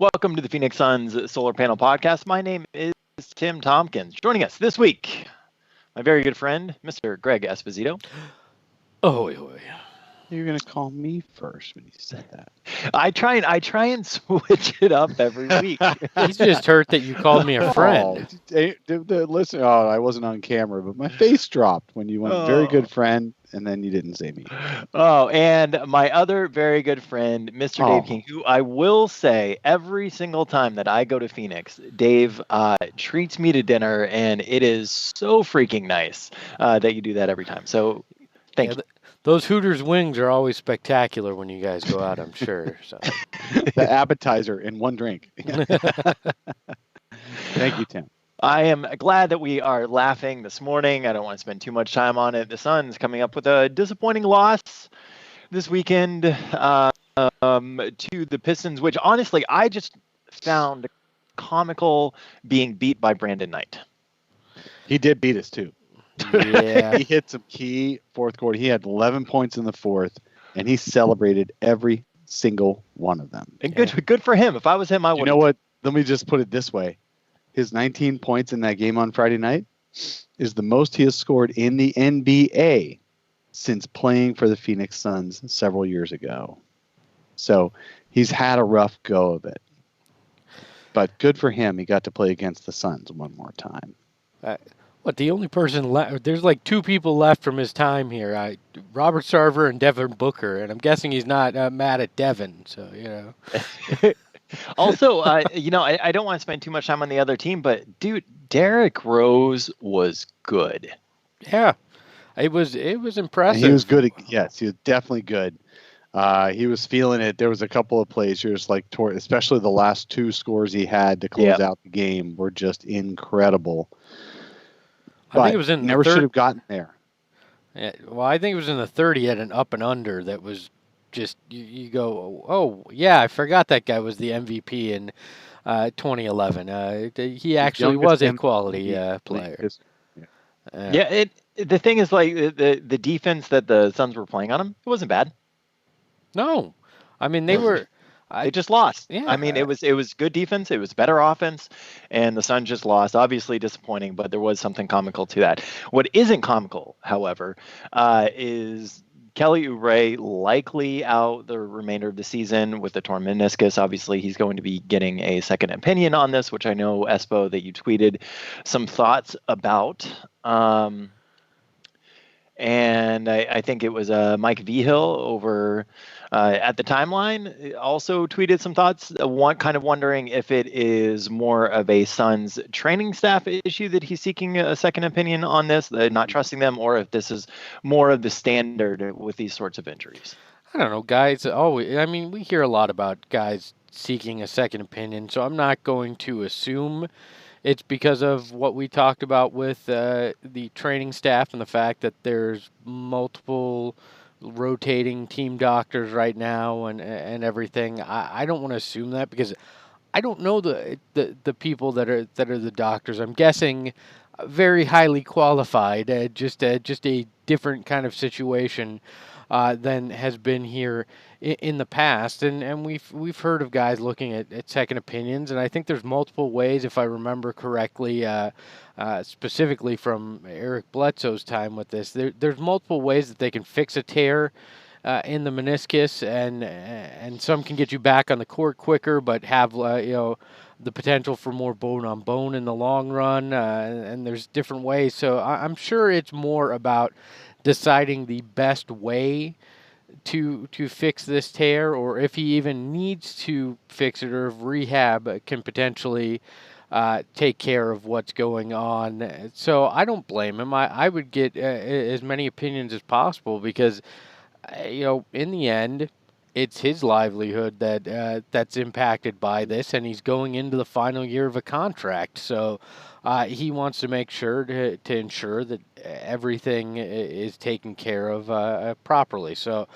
Welcome to the Phoenix Suns Solar Panel Podcast. My name is Tim Tompkins. Joining us this week, my very good friend, Mr. Greg Esposito. Oh, boy. You're going to call me first when you said that. I try and switch it up every week. He's just hurt that you called me a friend. Listen, I wasn't on camera, but my face dropped when you went very good friend, and then you didn't say me. Oh, and my other very good friend, Mr. Dave King, who I will say every single time that I go to Phoenix, Dave treats me to dinner, and it is so freaking nice that you do that every time. So thank you. Those Hooters wings are always spectacular when you guys go out, I'm sure. So. The appetizer in one drink. Thank you, Tim. I am glad that we are laughing this morning. I don't want to spend too much time on it. The Suns coming up with a disappointing loss this weekend to the Pistons, which honestly I just found comical being beat by Brandon Knight. He did beat us too. Yeah. He hit some key fourth quarter. He had 11 points in the fourth, and he celebrated every single one of them. And good for him. If I was him, I would. You know what? Let me just put it this way. His 19 points in that game on Friday night is the most he has scored in the NBA since playing for the Phoenix Suns several years ago. So he's had a rough go of it. But good for him. He got to play against the Suns one more time. The only person left, there's like two people left from his time here, Robert Sarver and Devin Booker, and I'm guessing he's not mad at Devin, so, you know. Also, I don't want to spend too much time on the other team, but, dude, Derrick Rose was good. Yeah, it was impressive. He was good. Yes, he was definitely good. He was feeling it. There was a couple of plays just like especially the last two scores he had to close out the game were just incredible. I think it was in never should have gotten there. Yeah, well, I think it was in the 30 at an up and under that was just you go, oh yeah, I forgot that guy was the MVP in 2011. He actually was a quality player. The thing is, like the defense that the Suns were playing on him, it wasn't bad. No, I mean they were. They just lost. Yeah. I mean, it was good defense. It was better offense, and the Suns just lost. Obviously disappointing, but there was something comical to that. What isn't comical, however, is Kelly Oubre likely out the remainder of the season with the torn meniscus. Obviously, he's going to be getting a second opinion on this, which I know, Espo, that you tweeted some thoughts about. And I think it was Mike Vigil over at the Timeline also tweeted some thoughts, kind of wondering if it is more of a Suns training staff issue that he's seeking a second opinion on this, not trusting them, or if this is more of the standard with these sorts of injuries. I don't know, guys. We hear a lot about guys seeking a second opinion, so I'm not going to assume it's because of what we talked about with the training staff and the fact that there's multiple rotating team doctors right now and everything. I don't want to assume that because I don't know the people that are the doctors. I'm guessing very highly qualified, just a different kind of situation than has been here in the past, and we've heard of guys looking at second opinions, and I think there's multiple ways, if I remember correctly, specifically from Eric Bledsoe's time with this. There's multiple ways that they can fix a tear in the meniscus, and some can get you back on the court quicker, but have the potential for more bone on bone in the long run, and there's different ways. So I'm sure it's more about deciding the best way to fix this tear, or if he even needs to fix it, or if rehab can potentially take care of what's going on. So I don't blame him. I would get as many opinions as possible because, in the end, it's his livelihood that's impacted by this, and he's going into the final year of a contract. So he wants to make sure to ensure that everything is taken care of properly. So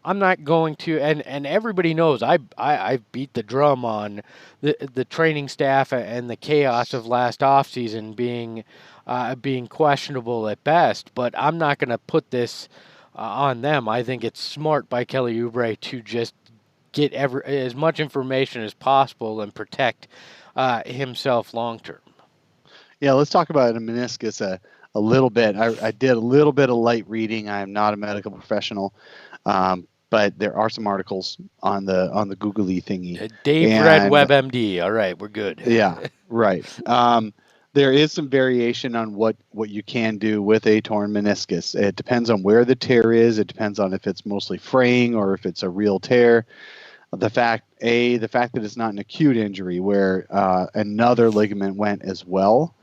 I'm not going to, and everybody knows I beat the drum on the training staff and the chaos of last offseason being questionable at best, but I'm not going to put this on them. I think it's smart by Kelly Oubre to just get as much information as possible and protect himself long term. Yeah, let's talk about a meniscus a little bit. I did a little bit of light reading. I am not a medical professional, but there are some articles on the googly thingy. Dave read WebMD. All right, we're good. Yeah, right. There is some variation on what you can do with a torn meniscus. It depends on where the tear is. It depends on if it's mostly fraying or if it's a real tear. The fact that it's not an acute injury where another ligament went as well,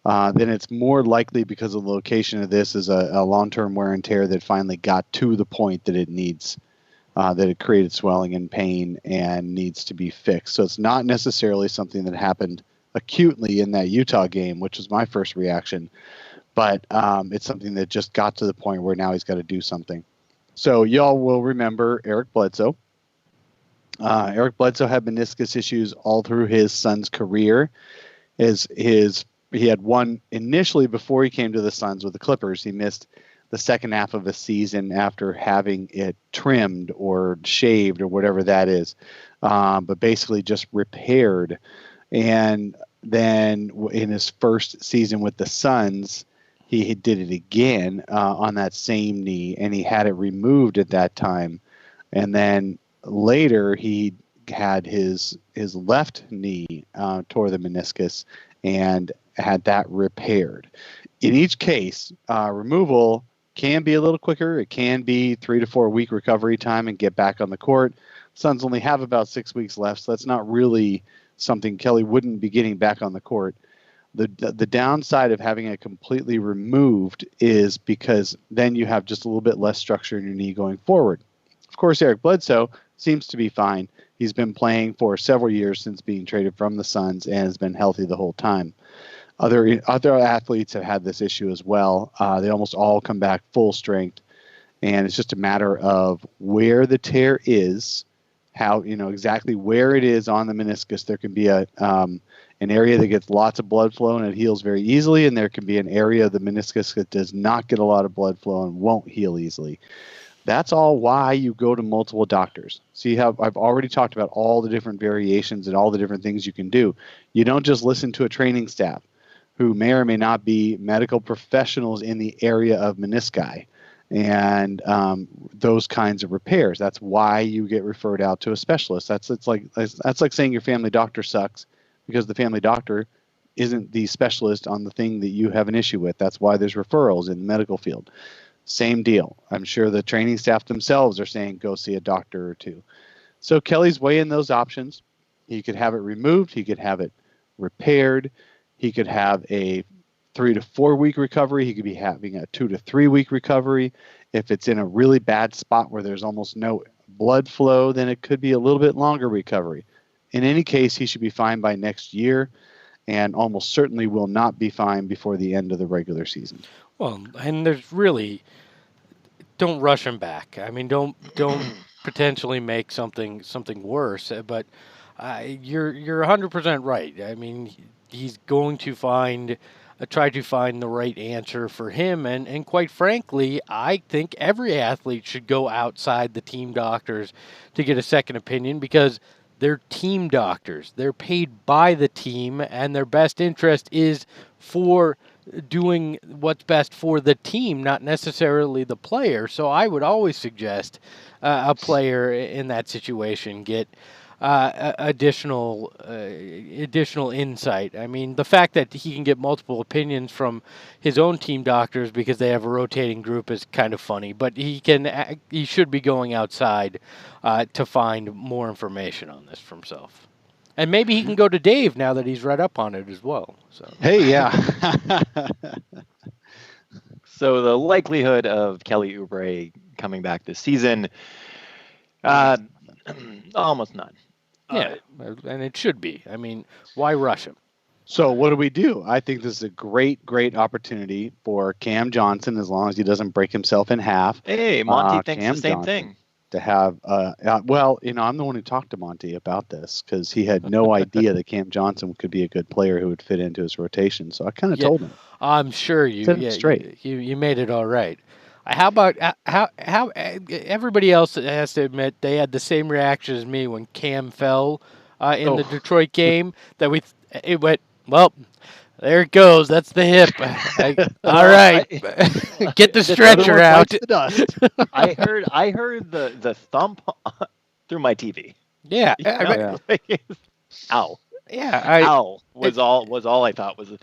then it's more likely because of the location of this is a long-term wear and tear that finally got to the point that it needs, that it created swelling and pain and needs to be fixed. So it's not necessarily something that happened acutely in that Utah game, which was my first reaction, but it's something that just got to the point where now he's got to do something. So y'all will remember Eric Bledsoe. Eric Bledsoe had meniscus issues all through his son's career. He had one initially before he came to the Suns with the Clippers. He missed the second half of a season after having it trimmed or shaved or whatever that is, but basically just repaired. And then in his first season with the Suns, he did it again on that same knee, and he had it removed at that time. And then later he had his left knee tore the meniscus and had that repaired. In each case, removal can be a little quicker. It can be 3 to 4 week recovery time and get back on the court. Suns only have about 6 weeks left, so that's not really something Kelly wouldn't be getting back on the court. The downside of having it completely removed is because then you have just a little bit less structure in your knee going forward. Of course, Eric Bledsoe seems to be fine. He's been playing for several years since being traded from the Suns and has been healthy the whole time. Other athletes have had this issue as well. They almost all come back full strength, and it's just a matter of where the tear is, how exactly where it is on the meniscus. There can be an area that gets lots of blood flow and it heals very easily, and there can be an area of the meniscus that does not get a lot of blood flow and won't heal easily. That's all why you go to multiple doctors. See how I've already talked about all the different variations and all the different things you can do. You don't just listen to a training staff who may or may not be medical professionals in the area of menisci and those kinds of repairs. That's why you get referred out to a specialist. That's like saying your family doctor sucks because the family doctor isn't the specialist on the thing that you have an issue with. That's why there's referrals in the medical field. Same deal. I'm sure the training staff themselves are saying go see a doctor or two. So Kelly's weighing those options. He could have it removed. He could have it repaired. He could have a 3 to 4 week recovery. He could be having a 2 to 3 week recovery. If it's in a really bad spot where there's almost no blood flow, then it could be a little bit longer recovery. In any case, he should be fine by next year and almost certainly will not be fine before the end of the regular season. Well, and there's really, don't rush him back. I mean, don't potentially make something worse. But you're 100% right. I mean, he's going to try to find the right answer for him. And quite frankly, I think every athlete should go outside the team doctors to get a second opinion because they're team doctors. They're paid by the team, and their best interest is for doing what's best for the team, not necessarily the player. So I would always suggest a player in that situation get additional insight. I mean, the fact that he can get multiple opinions from his own team doctors because they have a rotating group is kind of funny, but he should be going outside to find more information on this for himself. And maybe he can go to Dave now that he's read up on it as well. So hey, yeah. So the likelihood of Kelly Oubre coming back this season, almost none. Yeah, and it should be. I mean, why rush him? So what do? I think this is a great opportunity for Cam Johnson, as long as he doesn't break himself in half. Hey, Monty thinks Cam the same Johnson, thing. To have, well, I'm the one who talked to Monty about this because he had no idea that Cam Johnson could be a good player who would fit into his rotation. So I kind of told him. I'm sure you straight. You made it all right. How about how everybody else has to admit they had the same reaction as me when Cam fell in the Oh. Detroit game that it went well. There it goes. That's the hip. All Well, right, get the the The other stretcher one out. bites the dust. I heard the thump through my TV. Yeah, You know, Yeah. like, ow, yeah. ow was It, all I thought was. Oh,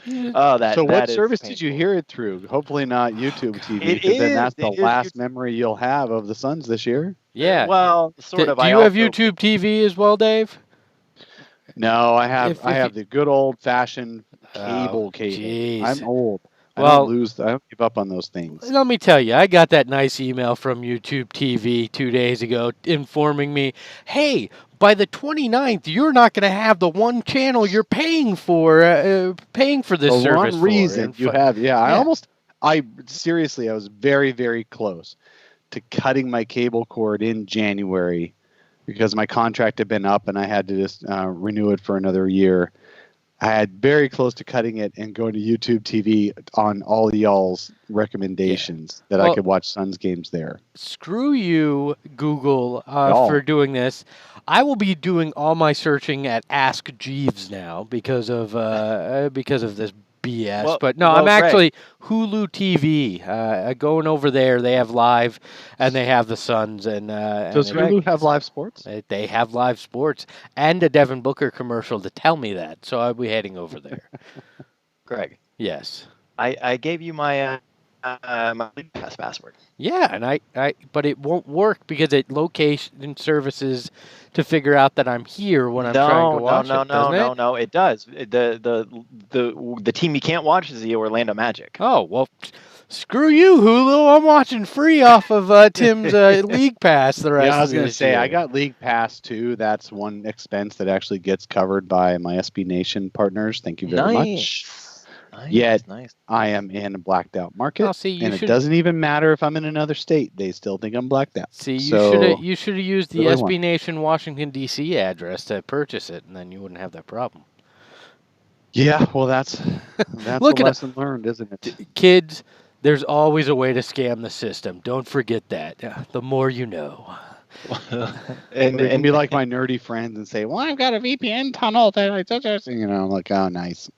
So what that is service did you painful. hear it through? Hopefully not oh YouTube God. TV, It because then is that's the it is you. last memory you'll have of the Suns this year. Yeah. Well, sort of. Do I you have also YouTube TV as well, Dave? No, I If you, have the good old fashioned oh, cable. I'm jeez. old. Well, I don't give up on those things. let me tell you, I got that nice email from YouTube TV 2 days ago informing me, hey, by the 29th, you're not going to have the one channel you're paying for this The service one for. reason you have, Yeah. I seriously, I was very, very close to cutting my cable cord in January because my contract had been up and I had to just renew it for another year. I had very close to cutting it and going to YouTube TV on all y'all's recommendations that I Well, could watch Suns games there. screw you, Google, for Y'all. doing this. I will be doing all my searching at Ask Jeeves now because of this BS. But no, I'm Greg, actually Hulu TV. Going over there, they have live, and they have the Suns, Does Hulu have live sports? they have live sports and a Devin Booker commercial to tell me that. So I'll be heading over there. Greg, Yes. I gave you my my League Pass password. Yeah, and but it won't work because it location services to figure out that I'm here when I'm trying to watch it, doesn't it? No. It does. The team you can't watch is the Orlando Magic. Oh, well, screw you, Hulu. I'm watching free off of Tim's League Pass the rest Yeah, I was of going to this say, year. I got League Pass too. That's one expense that actually gets covered by my SB Nation partners. Thank you very much. Yet, Nice. I am in a blacked out market, Oh, see, and it doesn't even matter if I'm in another state. They still think I'm blacked out. See, So, you should have used the really SB want- Nation Washington D.C. address to purchase it, and then you wouldn't have that problem. Yeah, well, that's Look a at lesson learned, isn't it? Kids, there's always a way to scam the system. Don't forget that. The more you know. And they can be like my nerdy friends and say, "Well, I've got a VPN tunnel that I just," I'm like, "Oh, nice,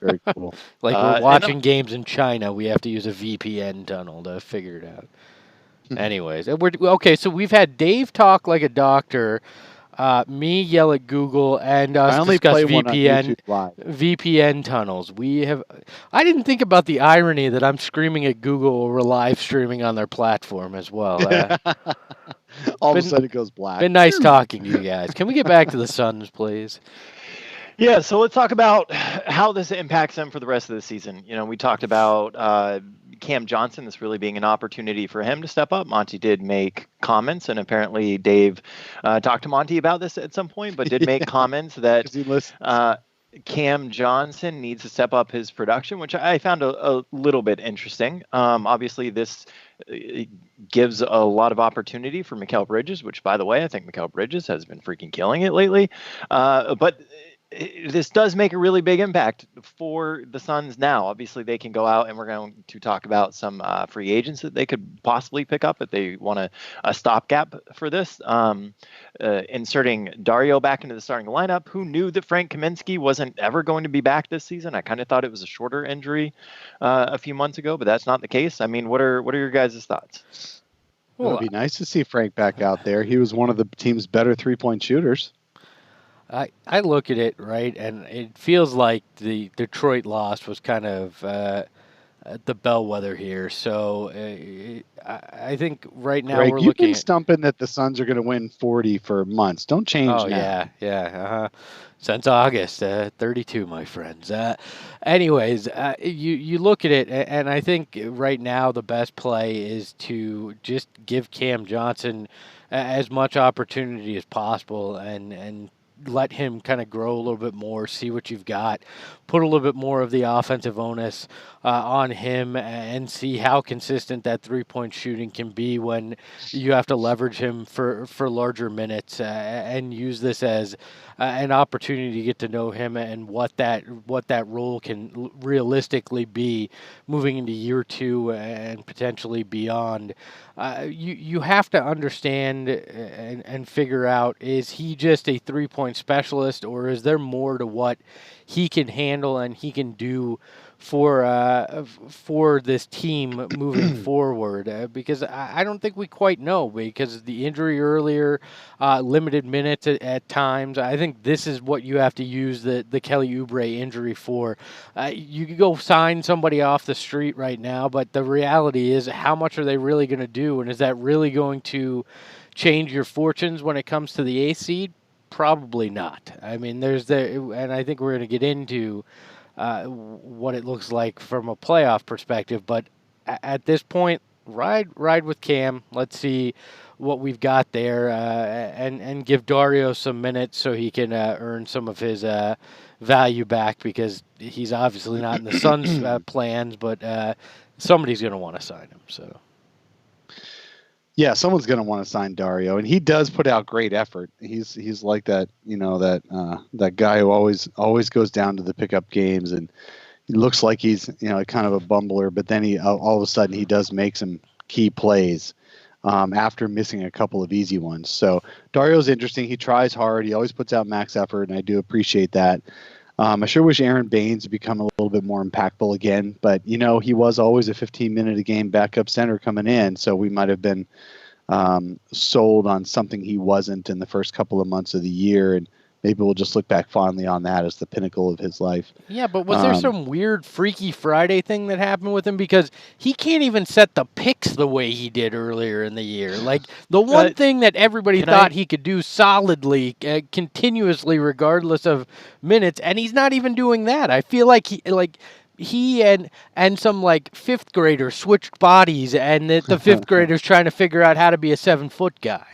very cool." Like we're watching games in China, we have to use a VPN tunnel to figure it out. Anyways, okay. So we've had Dave talk like a doctor, me yell at Google, and us I only discuss play one on VPN YouTube Live. VPN tunnels. I didn't think about the irony that I'm screaming at Google or we're live streaming on their platform as well. All of a sudden, it goes black. Been nice talking to you guys. Can we get back to the Suns, please? Yeah, so let's talk about how this impacts them for the rest of the season. You know, we talked about Cam Johnson, this really being an opportunity for him to step up. Monty did make comments, and apparently Dave talked to Monty about this at some point, but did make comments that Cam Johnson needs to step up his production, which I found a little bit interesting. Obviously, this gives a lot of opportunity for Mikal Bridges, which, by the way, I think Mikal Bridges has been freaking killing it lately. But this does make a really big impact for the Suns now. Obviously, they can go out, and we're going to talk about some free agents that they could possibly pick up if they want a stopgap for this. Inserting Dario back into the starting lineup. Who knew that Frank Kaminsky wasn't ever going to be back this season? I kind of thought it was a shorter injury a few months ago, but that's not the case. I mean, what are your guys' thoughts? Well, it'd be nice to see Frank back out there. He was one of the team's better 3-point shooters. I look at it, right, and it feels like the Detroit loss was kind of the bellwether here. So I think right now Greg, we're you've looking been stumping that the Suns are going to win 40 for months. Don't change now. Yeah. Since August, 32, my friends. Anyways, you look at it, and I think right now the best play is to just give Cam Johnson as much opportunity as possible, and let him kind of grow a little bit more, see what you've got, put a little bit more of the offensive onus on him, and see how consistent that three-point shooting can be when you have to leverage him for larger minutes, and use this as an opportunity to get to know him and what that role can realistically be moving into year 2 and potentially beyond. You have to understand and figure out, is he just a three-point specialist, or is there more to what he can handle and he can do for this team moving forward? Because I don't think we quite know, because the injury earlier, limited minutes at times. I think this is what you have to use the Kelly Oubre injury for. You could go sign somebody off the street right now, but the reality is, how much are they really going to do, and is that really going to change your fortunes when it comes to the 8th seed? Probably not. I mean, and I think we're going to get into what it looks like from a playoff perspective. But at this point, ride with Cam. Let's see what we've got there, and give Dario some minutes so he can earn some of his value back, because he's obviously not in the Suns' plans, but somebody's going to want to sign him. So. Yeah, someone's going to want to sign Dario, and he does put out great effort. He's like that, that guy who always goes down to the pickup games, and he looks like he's kind of a bumbler, but then he all of a sudden he does make some key plays after missing a couple of easy ones. So Dario's interesting. He tries hard. He always puts out max effort, and I do appreciate that. I sure wish Aaron Baines had become a little bit more impactful again, but he was always a 15-minute a game backup center coming in, so we might have been sold on something he wasn't in the first couple of months of the year, and maybe we'll just look back fondly on that as the pinnacle of his life. Yeah, but was there some weird Freaky Friday thing that happened with him? Because he can't even set the picks the way he did earlier in the year. Like, the one thing that everybody thought he could do solidly, continuously, regardless of minutes, and he's not even doing that. I feel like he and some fifth grader switched bodies, and the fifth grader's trying to figure out how to be a 7-foot guy.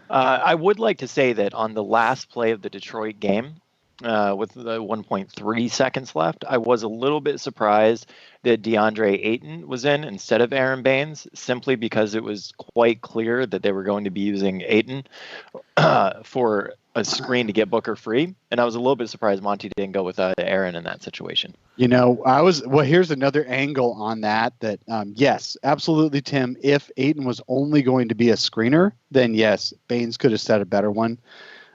I would like to say that on the last play of the Detroit game, with the 1.3 seconds left, I was a little bit surprised that DeAndre Ayton was in instead of Aaron Baines, simply because it was quite clear that they were going to be using Ayton for a screen to get Booker free. And I was a little bit surprised Monty didn't go with Aaron in that situation. Here's another angle on that, yes, absolutely, Tim. If Ayton was only going to be a screener, then yes, Baines could have set a better one.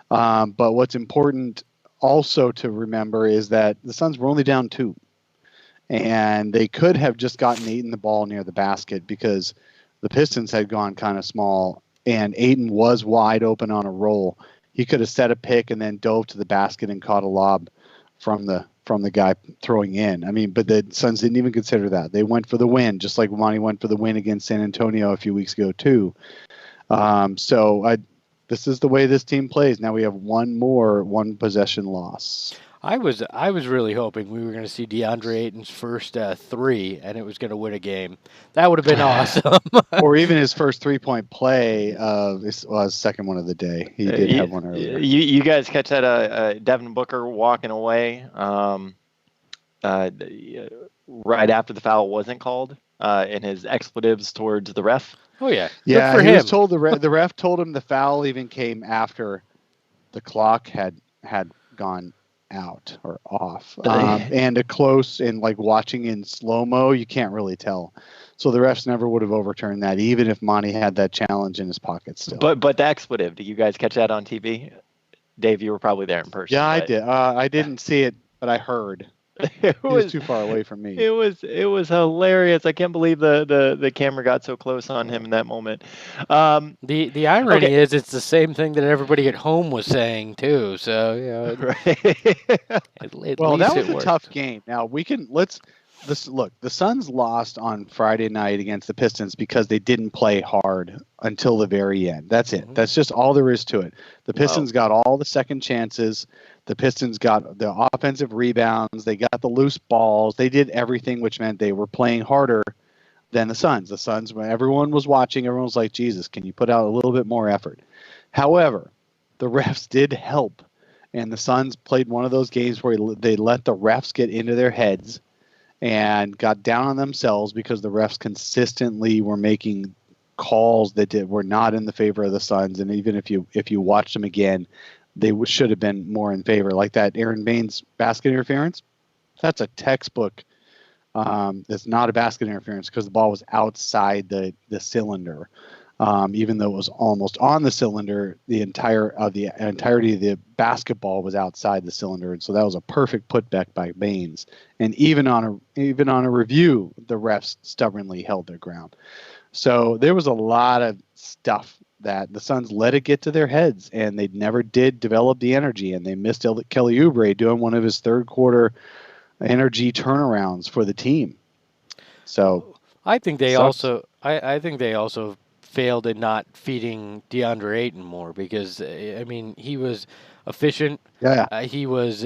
But what's important also to remember is that the Suns were only down 2. And they could have just gotten Ayton the ball near the basket, because the Pistons had gone kind of small, and Ayton was wide open on a roll. He could have set a pick and then dove to the basket and caught a lob from the guy throwing in. I mean, but the Suns didn't even consider that. They went for the win, just like Monty went for the win against San Antonio a few weeks ago too. This is the way this team plays. Now we have one possession loss. I was really hoping we were going to see DeAndre Ayton's first 3, and it was going to win a game. That would have been awesome. Or even his first 3-point play of his second one of the day. He did have one earlier. You guys catch that Devin Booker walking away right after the foul wasn't called, in his expletives towards the ref? Oh, yeah. Yeah, Good for he him. was told the ref told him the foul even came after the clock had gone out or off, and a close, and watching in slow-mo, you can't really tell. So the refs never would have overturned that, even if Monty had that challenge in his pocket still. But the expletive, did you guys catch that on TV? Dave, you were probably there in person. Yeah, I did. I didn't see it, but I heard. It was too far away from me. It was hilarious. I can't believe the camera got so close on him in that moment. The irony is, it's the same thing that everybody at home was saying too. So right. At well, least that was it a worked. tough game. Now look. The Suns lost on Friday night against the Pistons because they didn't play hard until the very end. That's it. That's just all there is to it. The Pistons got all the second chances. The Pistons got the offensive rebounds. They got the loose balls. They did everything, which meant they were playing harder than the Suns. The Suns, when everyone was watching, everyone was like, Jesus, can you put out a little bit more effort? However, the refs did help. And the Suns played one of those games where they let the refs get into their heads and got down on themselves because the refs consistently were making calls that were not in the favor of the Suns. And even if you watch them again, they should have been more in favor. Like that Aaron Baines basket interference, that's a textbook. It's not a basket interference because the ball was outside the cylinder. Even though it was almost on the cylinder, the entirety of the basketball was outside the cylinder, and so that was a perfect putback by Baines. And even on a review, the refs stubbornly held their ground. So there was a lot of stuff that the Suns let it get to their heads, and they never did develop the energy, and they missed Kelly Oubre doing one of his third quarter energy turnarounds for the team. So I think they also failed in not feeding DeAndre Ayton more because I mean he was efficient. Yeah. He was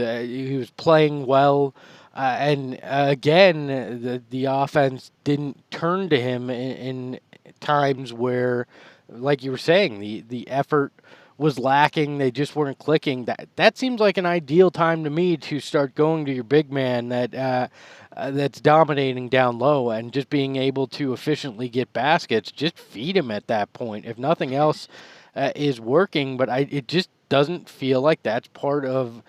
playing well, and again the offense didn't turn to him in times where, like you were saying, the effort was lacking. They just weren't clicking. That seems like an ideal time to me to start going to your big man that's dominating down low and just being able to efficiently get baskets. Just feed him at that point. If nothing else is working, but it just doesn't feel like that's part of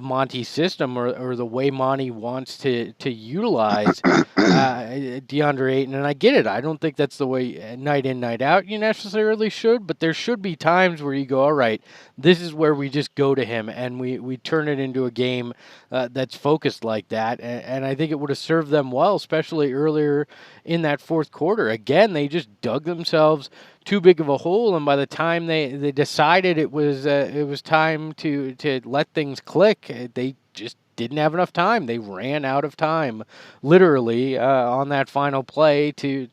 Monty's system or the way Monty wants to utilize DeAndre Ayton. And I get it. I don't think that's the way night in, night out you necessarily should, but there should be times where you go, all right, this is where we just go to him and we turn it into a game that's focused like that. And I think it would have served them well, especially earlier in that fourth quarter. Again, they just dug themselves too big of a hole, and by the time they decided it was time to let things click, they just didn't have enough time. They ran out of time, literally, on that final play to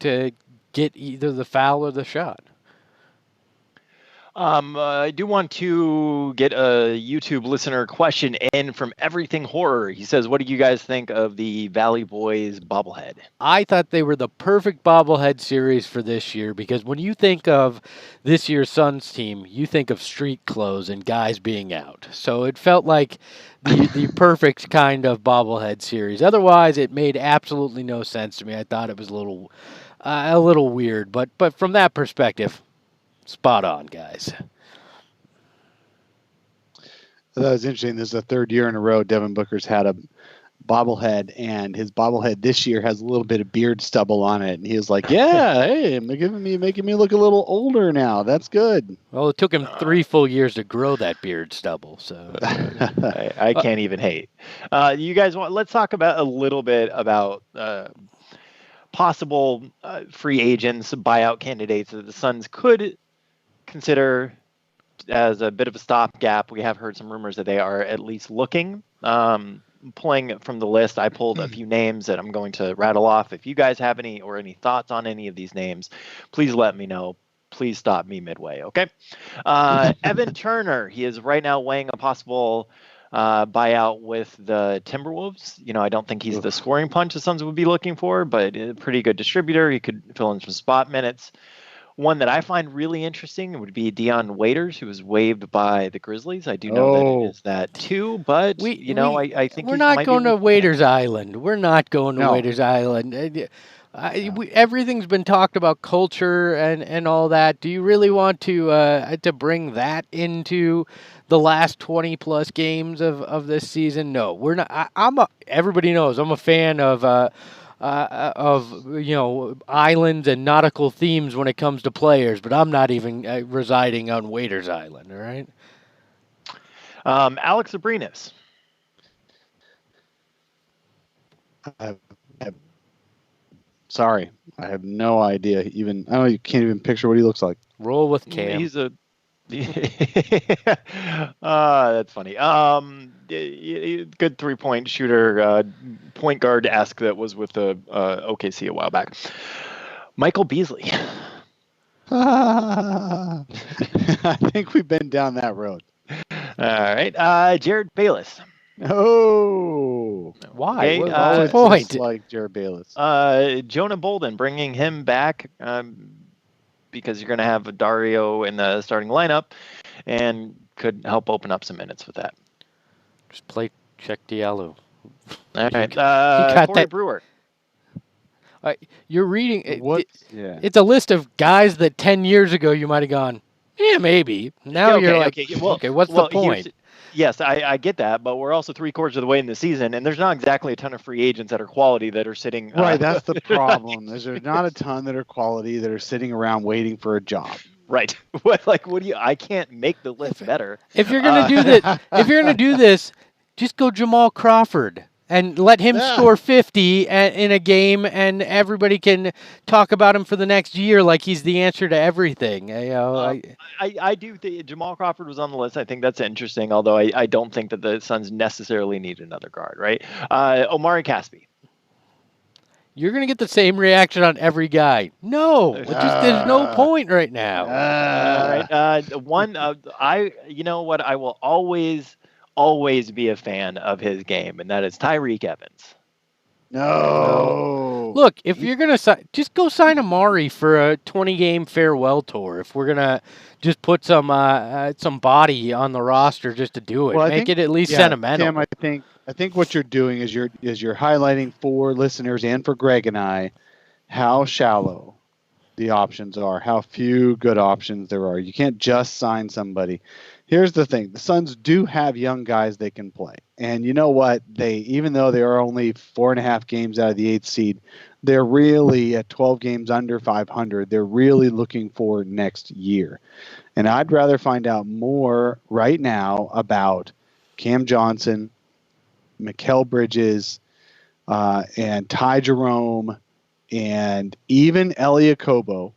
get either the foul or the shot. I do want to get a YouTube listener question in from Everything Horror. He says, what do you guys think of the Valley Boys bobblehead? I thought they were the perfect bobblehead series for this year because when you think of this year's Suns team, you think of street clothes and guys being out. So it felt like the perfect kind of bobblehead series. Otherwise, it made absolutely no sense to me. I thought it was a little weird, but from that perspective, spot on, guys. That was interesting. This is the third year in a row Devin Booker's had a bobblehead, and his bobblehead this year has a little bit of beard stubble on it. And he was like, yeah, hey, making me look a little older now. That's good. Well, it took him 3 full years to grow that beard stubble. So I can't even hate. You guys let's talk about a little bit about possible free agents, buyout candidates that the Suns could consider as a bit of a stopgap. We have heard some rumors that they are at least looking. Pulling from the list, I pulled a few names that I'm going to rattle off. If you guys have any thoughts on any of these names, please let me know. Please stop me midway, okay? Evan Turner, he is right now weighing a possible buyout with the Timberwolves. I don't think he's the scoring punch the Suns would be looking for, but a pretty good distributor. He could fill in some spot minutes. One that I find really interesting would be Dion Waiters, who was waived by the Grizzlies. I do know that it is that too, but I think we're not going to Waiters Island. We're not going to Waiters Island. Everything's been talked about culture and all that. Do you really want to bring that into the last 20 plus games of this season? No, we're not. Everybody knows I'm a fan of islands and nautical themes when it comes to players, but I'm not even residing on Waiters Island. All right. Alex Abrinas. Sorry, I have no idea. You can't even picture what he looks like. Roll with Cam. He's a that's funny. Good 3-point shooter, point guard-esque that was with the OKC a while back. Michael Beasley. I think we've been down that road. All right. Jared Bayless. Oh, why? What's the point? Like Jared Bayless. Jonah Bolden, bringing him back because you're going to have Dario in the starting lineup, and could help open up some minutes with that. Just play check Diallo. All right, got Corey that- Brewer. You're reading. Yeah. It's a list of guys that 10 years ago you might have gone, yeah, maybe. Now Okay, you're like, okay, well, okay, what's the point? Yes, I get that, but we're also 3/4 of the way in the season, and there's not exactly a ton of free agents that are quality that are sitting. Right, that's the problem. There's not a ton that are quality that are sitting around waiting for a job. Right. What do you? I can't make the list better. If you're gonna do that, if you're gonna do this, just go Jamal Crawford and let him score 50 in a game, and everybody can talk about him for the next year like he's the answer to everything. I do think Jamal Crawford was on the list. I think that's interesting, although I don't think that the Suns necessarily need another guard, right? Omari Caspi. You're going to get the same reaction on every guy. No, there's no point right now. You know what? I will always be a fan of his game, and that is Tyreke Evans. No. Look, if you're going to just go sign Amari for a 20-game farewell tour. If we're going to just put some body on the roster just to do it, make it at least sentimental. Tim, I think what you're doing is you're highlighting for listeners and for Greg and I how shallow the options are, how few good options there are. You can't just sign somebody. Here's the thing. The Suns do have young guys they can play. And you know what? Even though they are only 4.5 games out of the 8th seed, they're really at 12 games under 500. They're really looking for next year. And I'd rather find out more right now about Cam Johnson, Mikal Bridges, and Ty Jerome, and even Elie Okobo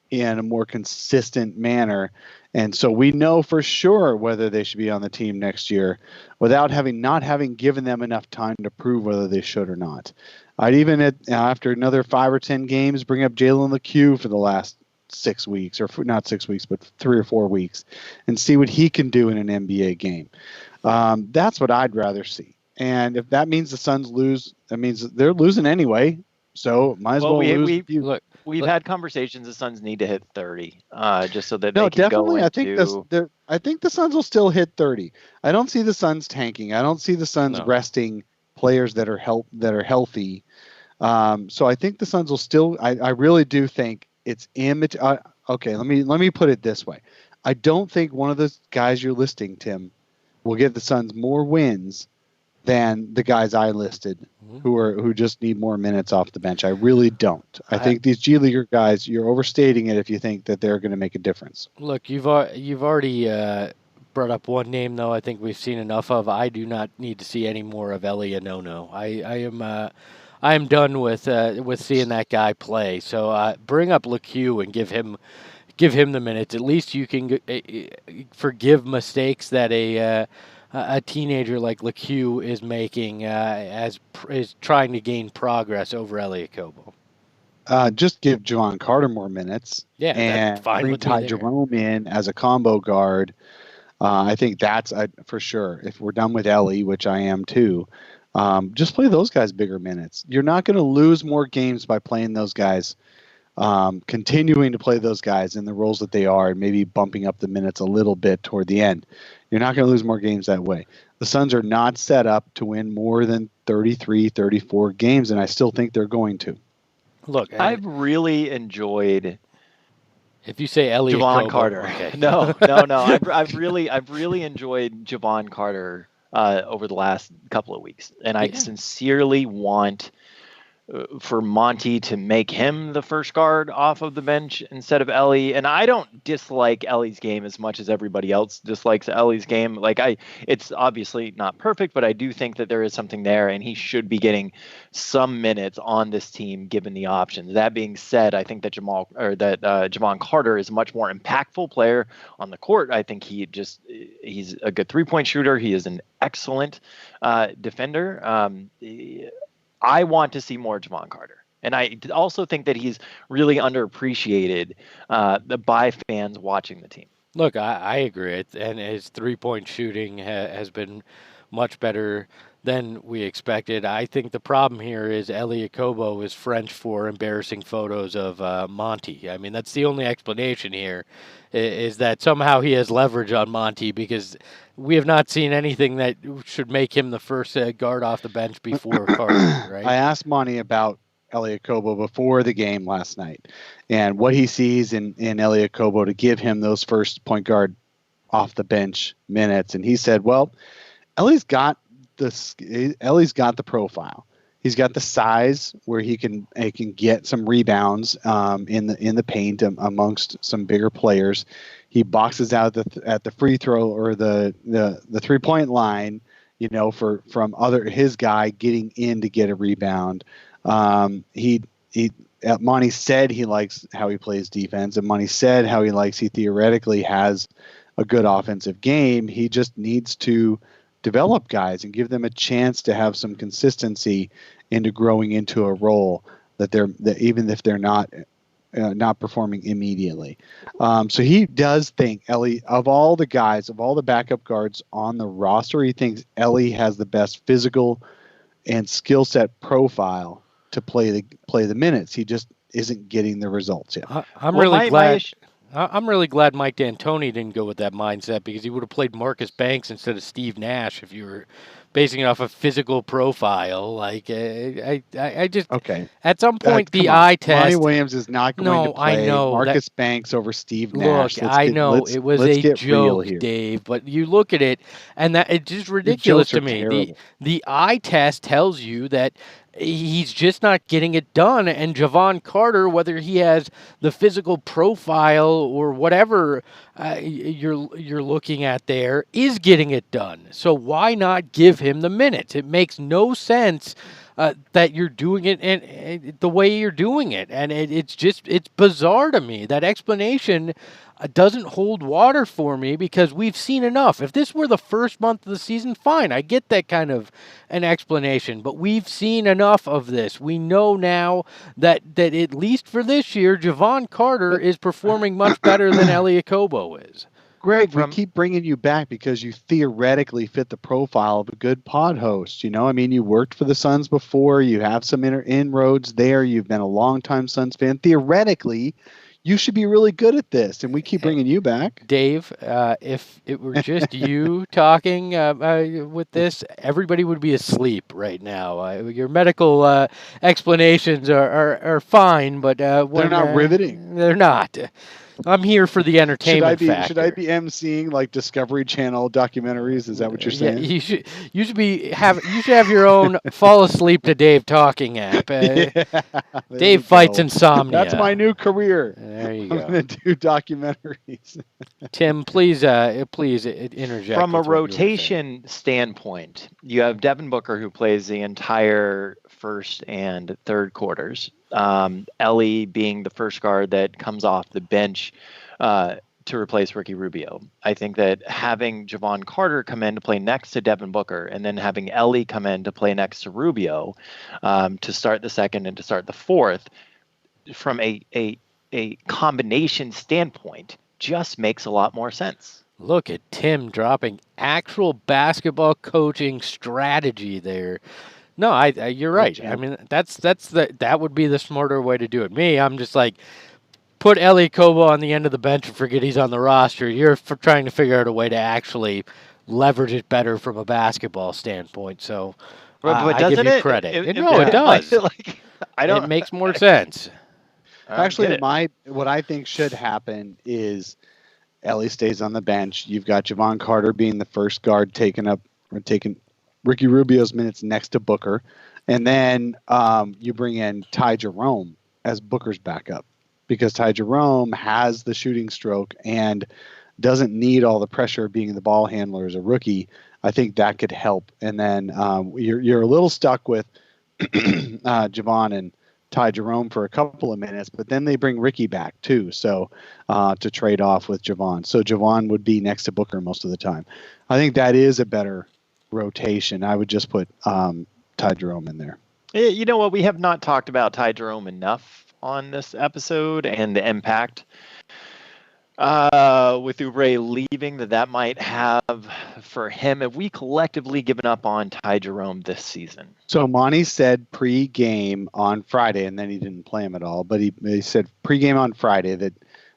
in a more consistent manner. And so we know for sure whether they should be on the team next year without not having given them enough time to prove whether they should or not. I'd even, after another 5 or 10 games, bring up Jalen LeCue for the last 6 weeks, or not 6 weeks, but 3 or 4 weeks, and see what he can do in an NBA game. That's what I'd rather see. And if that means the Suns lose, that means they're losing anyway. So might as well lose. We've had conversations. The Suns need to hit 30, just so that they can definitely. go into. I think the Suns will still hit 30. I don't see the Suns tanking. I don't see the Suns resting players that are healthy. So I think the Suns will still. I really do think it's immature. Okay, let me put it this way. I don't think one of the guys you're listing, Tim, will get the Suns more wins than the guys I listed, who just need more minutes off the bench. I really don't. I think these G Leaguer guys, you're overstating it if you think that they're going to make a difference. Look, you've already brought up one name, though. I think we've seen enough of. I do not need to see any more of Elie Okobo. I am done with seeing that guy play. So bring up LeCue and give him the minutes. At least you can forgive mistakes that a teenager like LeCue is making is trying to gain progress over Elie Okobo. Just give Javon Carter more minutes. Yeah, and fine bring Ty Jerome in as a combo guard. I think that's for sure. If we're done with Elie, which I am too, just play those guys bigger minutes. You're not going to lose more games by playing those guys. Continuing to play those guys in the roles that they are and maybe bumping up the minutes a little bit toward the end. You're not going to lose more games that way. The Suns are not set up to win more than 33, 34 games, and I still think they're going to. Look, I've really enjoyed. If you say Elie Javon Okobo, Carter, okay. no. I've really enjoyed Javon Carter over the last couple of weeks, and I sincerely want for Monty to make him the first guard off of the bench instead of Elie. And I don't dislike Ellie's game as much as everybody else dislikes Ellie's game. It's obviously not perfect, but I do think that there is something there, and he should be getting some minutes on this team given the options. That being said, I think that Javon Carter is a much more impactful player on the court. I think he's a good 3-point shooter. He is an excellent defender. I want to see more Javon Carter. And I also think that he's really underappreciated by fans watching the team. Look, I agree. And his 3-point shooting has been much better than we expected. I think the problem here is Elie Okobo is French for embarrassing photos of Monty. I mean, that's the only explanation here, is that somehow he has leverage on Monty, because we have not seen anything that should make him the first guard off the bench before Carter, right? I asked Monty about Elie Okobo before the game last night and what he sees in Elie Okobo to give him those first point guard off the bench minutes. And he said, well, Ellie's got the profile. He's got the size where he can get some rebounds in the paint amongst some bigger players. He boxes out at the free throw or the 3-point line, from his guy getting in to get a rebound. Monty said he likes how he plays defense, and Monty said he theoretically has a good offensive game. He just needs to develop guys and give them a chance to have some consistency into growing into a role that even if they're not performing immediately. So he does think Elie, of all the backup guards on the roster, he thinks Elie has the best physical and skill set profile to play the minutes. He just isn't getting the results yet. I'm really glad Mike D'Antoni didn't go with that mindset, because he would have played Marcus Banks instead of Steve Nash if you were basing it off a physical profile. Like, I just at some point the eye test. Monty Williams is not going to play I know, Marcus Banks over Steve Nash. I know it was a joke, Dave, but you look at it, and that it's just ridiculous to me. The eye test tells you that he's just not getting it done, and Javon Carter, whether he has the physical profile or whatever you're looking at there, is getting it done. So why not give him the minutes? It makes no sense that you're doing it and the way you're doing it, and it's bizarre to me. That explanation doesn't hold water for me, because we've seen enough. If this were the first month of the season, fine, I get that kind of an explanation, but we've seen enough of this. We know now that at least for this year, Javon Carter is performing much better than Elie Okobo is. Greg, we keep bringing you back because you theoretically fit the profile of a good pod host. You worked for the Suns before. You have some inroads there. You've been a longtime Suns fan. Theoretically, you should be really good at this, and we keep bringing you back. Dave, if it were just you talking with this, everybody would be asleep right now. Your medical explanations are fine, but they're not riveting. They're not. I'm here for the entertainment factor. Should I be emceeing like Discovery Channel documentaries? Is that what you're saying? Yeah, you should have your own fall asleep to Dave talking app. Dave fights insomnia. That's my new career. There you go. I'm going to do documentaries. Tim, please interject. From a rotation standpoint, you have Devin Booker, who plays the entire first and third quarters. Elie being the first guard that comes off the bench to replace Ricky Rubio. I think that having Javon Carter come in to play next to Devin Booker, and then having Elie come in to play next to Rubio to start the second and to start the fourth, from a combination standpoint, just makes a lot more sense. Look at Tim dropping actual basketball coaching strategy there. No, you're right. I mean, that would be the smarter way to do it. I'm just like, put Elie Okobo on the end of the bench and forget he's on the roster. You're trying to figure out a way to actually leverage it better from a basketball standpoint. So I give you credit. It does. It makes more sense. Actually, what I think should happen is Elie stays on the bench. You've got Javon Carter being the first guard taking Ricky Rubio's minutes next to Booker, and then you bring in Ty Jerome as Booker's backup, because Ty Jerome has the shooting stroke and doesn't need all the pressure of being the ball handler as a rookie. I think that could help. And then you're a little stuck with Javon and Ty Jerome for a couple of minutes, but then they bring Ricky back too, so to trade off with Javon. So Javon would be next to Booker most of the time. I think that is a better rotation. I would just put Ty Jerome in there. You know what? We have not talked about Ty Jerome enough on this episode and the impact With Oubre leaving, that might have for him. Have we collectively given up on Ty Jerome this season? So Monty said pre-game on Friday, and then he didn't play him at all. But he said pre-game on Friday that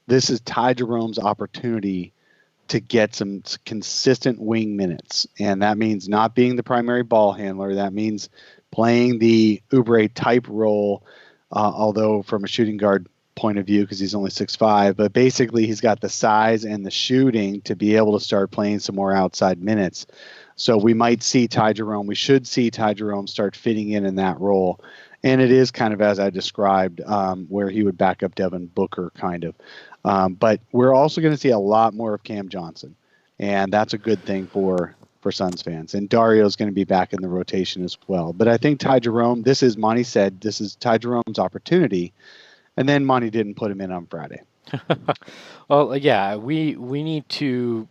this is Ty Jerome's opportunity to get some consistent wing minutes, and that means not being the primary ball handler. That means playing the Oubre type role, although from a shooting guard point of view, because he's only 6'5", but basically he's got the size and the shooting to be able to start playing some more outside minutes. So we might see Ty Jerome. We should see Ty Jerome start fitting in that role. And it is kind of as I described, where he would back up Devin Booker, kind of. But we're also going to see a lot more of Cam Johnson, and that's a good thing for Suns fans. And Dario's going to be back in the rotation as well. But I think Ty Jerome, Monty said, this is Ty Jerome's opportunity. And then Monty didn't put him in on Friday. Well, yeah, we need to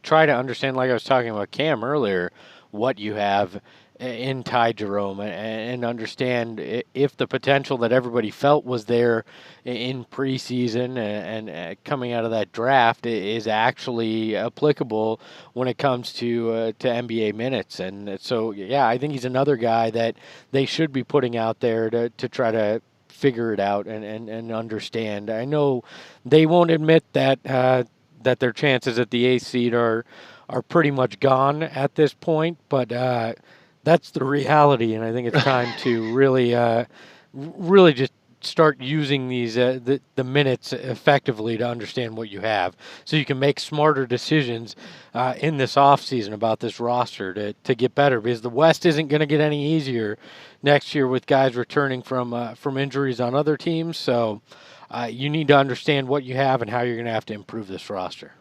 try to understand, like I was talking about Cam earlier, what you have in Ty Jerome and understand if the potential that everybody felt was there in preseason and coming out of that draft is actually applicable when it comes to NBA minutes. And so, yeah, I think he's another guy that they should be putting out there to try to figure it out and understand. I know they won't admit that that their chances at the 8th seed are pretty much gone at this point, but that's the reality, and I think it's time to really just start using these the minutes effectively to understand what you have, so you can make smarter decisions in this offseason about this roster to get better, because the West isn't going to get any easier next year with guys returning from injuries on other teams. So you need to understand what you have and how you're going to have to improve this roster.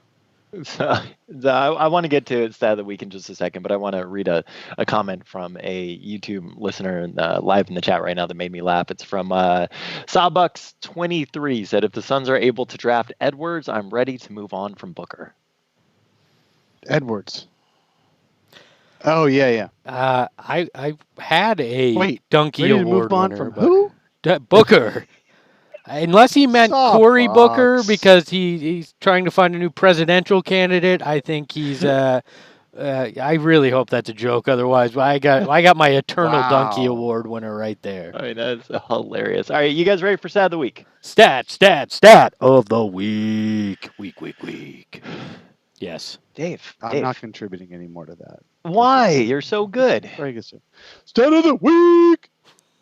So, I want to get to stat of the week in just a second, but I want to read a comment from a YouTube listener live in the chat right now that made me laugh. It's from Sawbucks23, said, if the Suns are able to draft Edwards, I'm ready to move on from Booker. Edwards. Oh, yeah. I had a Dunc-y Award winner. From who? Booker. Unless he meant Cory Booker because he's trying to find a new presidential candidate, I think he's. I really hope that's a joke. Otherwise, I got my eternal Dunc-y Award winner right there. I mean, that's hilarious. All right, you guys ready for stat of the week? Stat of the week. Week. Yes. Dave. I'm not contributing any more to that. Why? You're so good. Very good, sir. Stat of the week.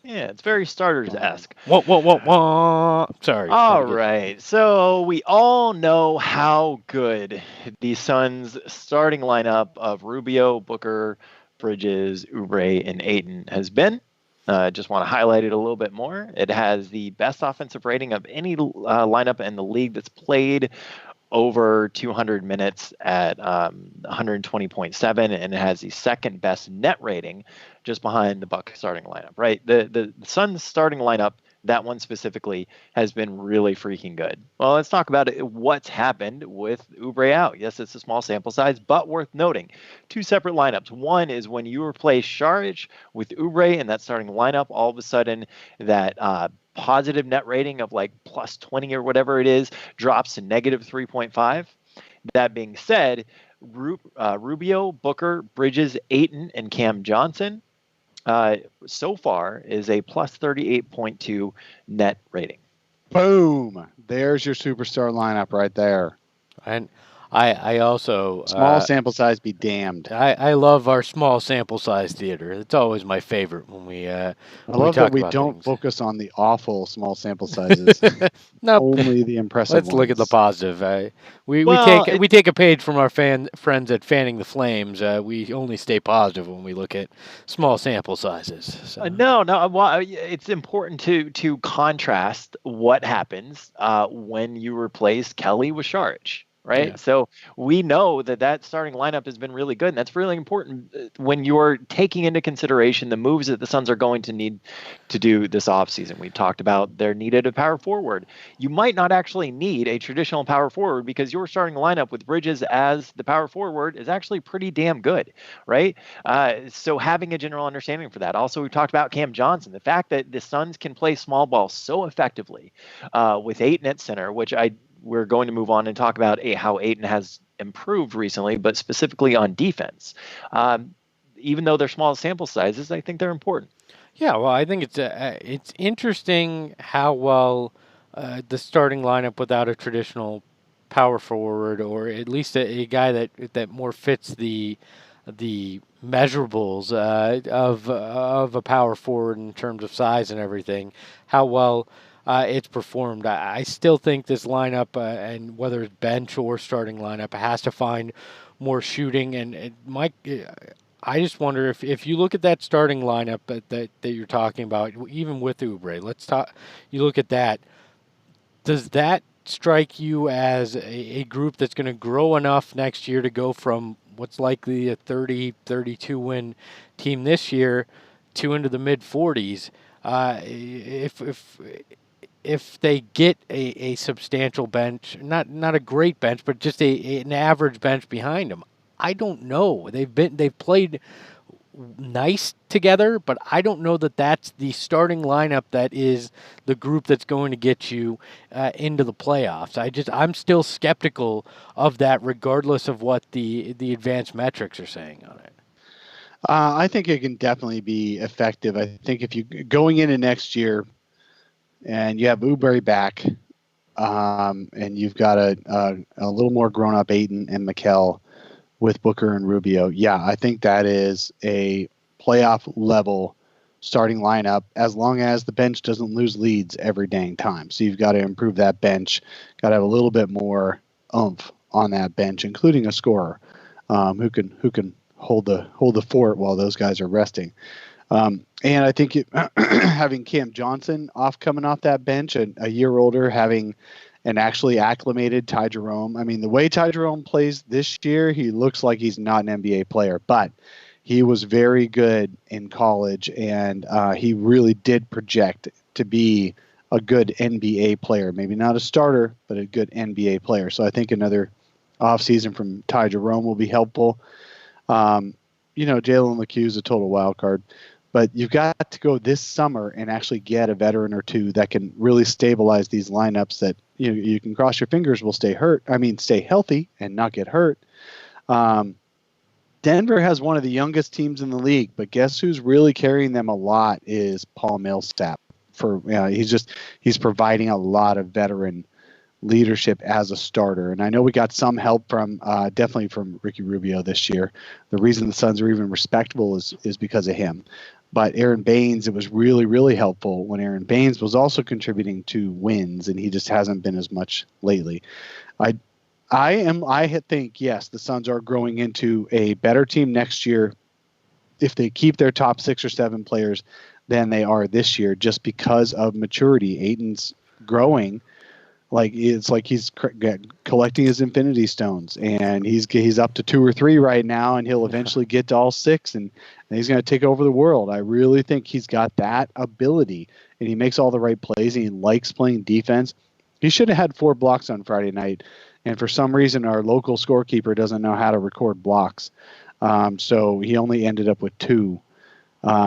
Yeah, it's very starters-esque. Whoa. Sorry. All right. So we all know how good the Suns' starting lineup of Rubio, Booker, Bridges, Oubre, and Ayton has been. Just want to highlight it a little bit more. It has the best offensive rating of any lineup in the league that's played over 200 minutes at 120.7, and it has the second best net rating just behind the Bucks starting lineup, right? The Suns starting lineup, that one specifically, has been really freaking good. Well, let's talk about what's happened with Oubre out. Yes, it's a small sample size, but worth noting. Two separate lineups. One is when you replace Saric with Oubre in that starting lineup, all of a sudden that positive net rating of like plus 20 or whatever it is drops to negative 3.5. That being said, Rubio, Booker, Bridges, Ayton, and Cam Johnson so far is a plus 38.2 net rating. Boom. There's your superstar lineup right there. And I also small sample size be damned. I love our small sample size theater. It's always my favorite when we. I love that we don't focus on the awful small sample sizes. No, only the impressive. Let's look at the positive. We take a page from our friends at Fanning the Flames. We only stay positive when we look at small sample sizes. So. No. Well, it's important to contrast what happens when you replace Kelly with Saric. Right. Yeah. So we know that starting lineup has been really good. And that's really important when you're taking into consideration the moves that the Suns are going to need to do this offseason. We've talked about they're needed a power forward. You might not actually need a traditional power forward because your starting lineup with Bridges as the power forward is actually pretty damn good. Right. So having a general understanding for that. Also, we've talked about Cam Johnson, the fact that the Suns can play small ball so effectively with Ayton at center, which we're going to move on and talk about how Ayton has improved recently, but specifically on defense. Even though they're small sample sizes, I think they're important. Yeah, well, I think it's interesting how well the starting lineup without a traditional power forward, or at least a guy that more fits the measurables of a power forward in terms of size and everything, how well it's performed. I still think this lineup, and whether it's bench or starting lineup, has to find more shooting. And Mike, I just wonder if you look at that starting lineup that you're talking about, even with Oubre, you look at that. Does that strike you as a group that's going to grow enough next year to go from what's likely a 30, 32 win team this year to into the mid 40s? If they get a substantial bench, not a great bench, but just an average bench behind them, I don't know. They've played nice together, but I don't know that that's the starting lineup that is the group that's going to get you into the playoffs. I'm still skeptical of that, regardless of what the advanced metrics are saying on it. I think it can definitely be effective. I think if you going into next year and you have Oubre back, and you've got a little more grown up Ayton and Mikal with Booker and Rubio, yeah, I think that is a playoff level starting lineup, as long as the bench doesn't lose leads every dang time. So you've got to improve that bench, got to have a little bit more oomph on that bench, including a scorer who can hold the fort while those guys are resting. And I think having Cam Johnson coming off that bench, a year older, having an actually acclimated Ty Jerome. I mean, the way Ty Jerome plays this year, he looks like he's not an NBA player, but he was very good in college, and he really did project to be a good NBA player. Maybe not a starter, but a good NBA player. So I think another offseason from Ty Jerome will be helpful. Jalen LeCue is a total wild card. But you've got to go this summer and actually get a veteran or two that can really stabilize these lineups that you can cross your fingers will stay healthy and not get hurt. Denver has one of the youngest teams in the league, but guess who's really carrying them a lot is Paul Millsap. He's providing a lot of veteran leadership as a starter. And I know we got some help from definitely from Ricky Rubio this year. The reason the Suns are even respectable is because of him. But Aaron Baines, it was really, really helpful when Aaron Baines was also contributing to wins, and he just hasn't been as much lately. I think, yes, the Suns are growing into a better team next year if they keep their top 6 or 7 players than they are this year, just because of maturity. Ayton's growing. It's like he's collecting his infinity stones, and he's up to 2 or 3 right now, and he'll eventually get to all 6, and he's going to take over the world. I really think he's got that ability, and he makes all the right plays, and he likes playing defense. He should have had 4 blocks on Friday night, and for some reason our local scorekeeper doesn't know how to record blocks, so he only ended up with 2.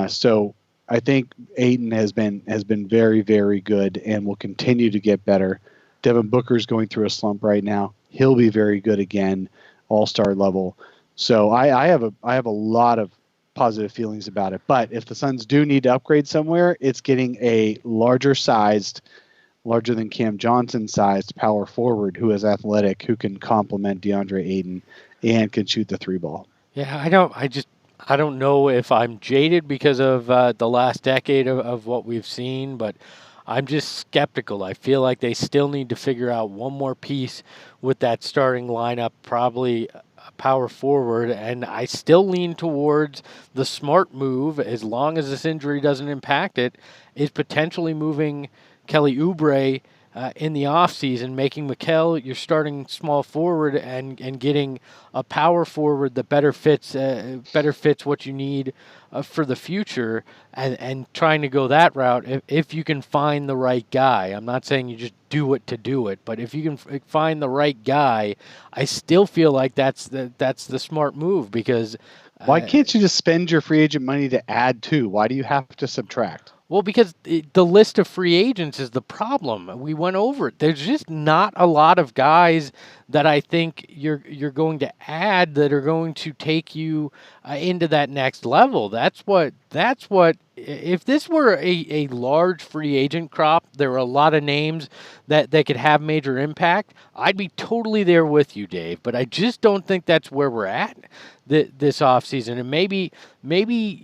So I think Ayton has been very, very good and will continue to get better. Devin Booker's going through a slump right now. He'll be very good again, all-star level. So I have a lot of positive feelings about it. But if the Suns do need to upgrade somewhere, it's getting a larger than Cam Johnson sized power forward who is athletic, who can complement DeAndre Ayton and can shoot the 3 ball. Yeah, I don't know if I'm jaded because of the last decade of what we've seen, but I'm just skeptical. I feel like they still need to figure out one more piece with that starting lineup, probably a power forward, and I still lean towards the smart move, as long as this injury doesn't impact it, is potentially moving Kelly Oubre in the offseason, making Mikal your starting small forward and getting a power forward that better fits what you need for the future, and trying to go that route if you can find the right guy. I'm not saying you just do it to do it, but if you can find the right guy, I still feel like that's the smart move, because why can't you just spend your free agent money to add to? Why do you have to subtract? Well, because the list of free agents is the problem. We went over it. There's just not a lot of guys that I think you're going to add that are going to take you into that next level. That's what. If this were a large free agent crop, there were a lot of names that could have major impact. I'd be totally there with you, Dave. But I just don't think that's where we're at this offseason. And maybe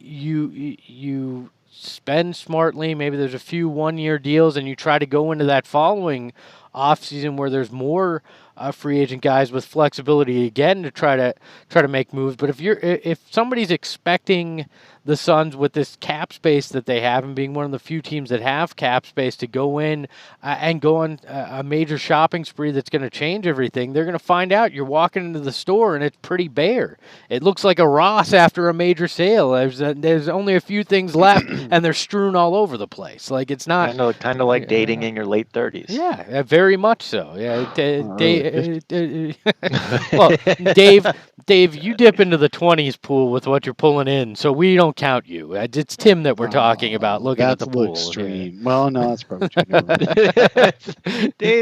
you spend smartly. Maybe there's a few 1-year deals, and you try to go into that following offseason where there's more free agent guys with flexibility again to try to make moves. But if somebody's expecting the Suns with this cap space that they have and being one of the few teams that have cap space to go in and go on a major shopping spree that's going to change everything, they're going to find out you're walking into the store and it's pretty bare. It looks like a Ross after a major sale. There's only a few things left and they're strewn all over the place. Like it's not kind of like dating in your late 30s. Yeah, very much so. Yeah, well, Dave, you dip into the 20s pool with what you're pulling in, so we don't count you. It's Tim that we're talking about looking at the pool. Extreme. Yeah. Well, no, that's probably true.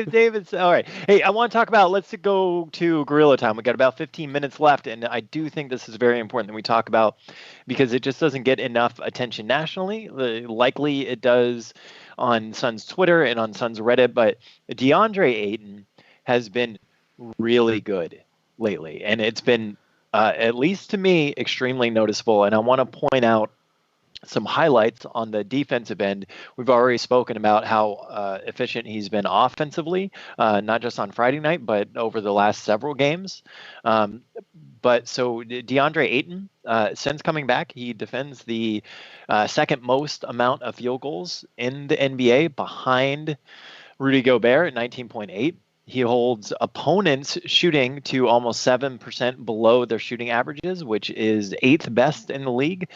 David's all right. Hey, I want to talk about. Let's go to Gorilla Time. We got about 15 minutes left, and I do think this is very important that we talk about because it just doesn't get enough attention nationally. Likely it does on Suns Twitter and on Suns Reddit, but DeAndre Ayton has been really good lately, and it's been at least to me extremely noticeable. And I want to point out some highlights on the defensive end. We've already spoken about how efficient he's been offensively, not just on Friday night, but over the last several games. But so DeAndre Ayton, since coming back, he defends the second most amount of field goals in the NBA behind Rudy Gobert at 19.8. He holds opponents shooting to almost 7% below their shooting averages, which is 8th best in the league.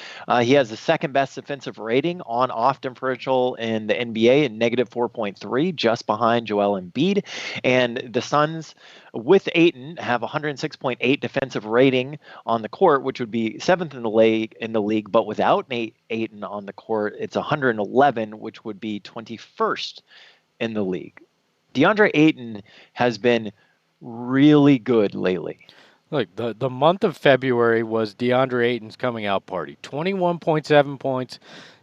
He has the second best defensive rating on off differential in the NBA at negative 4.3, just behind Joel Embiid. And the Suns, with Ayton, have 106.8 defensive rating on the court, which would be 7th in the league. But without Ayton on the court, it's 111, which would be 21st in the league. DeAndre Ayton has been really good lately. Look, the month of February was DeAndre Ayton's coming out party. 21.7 points,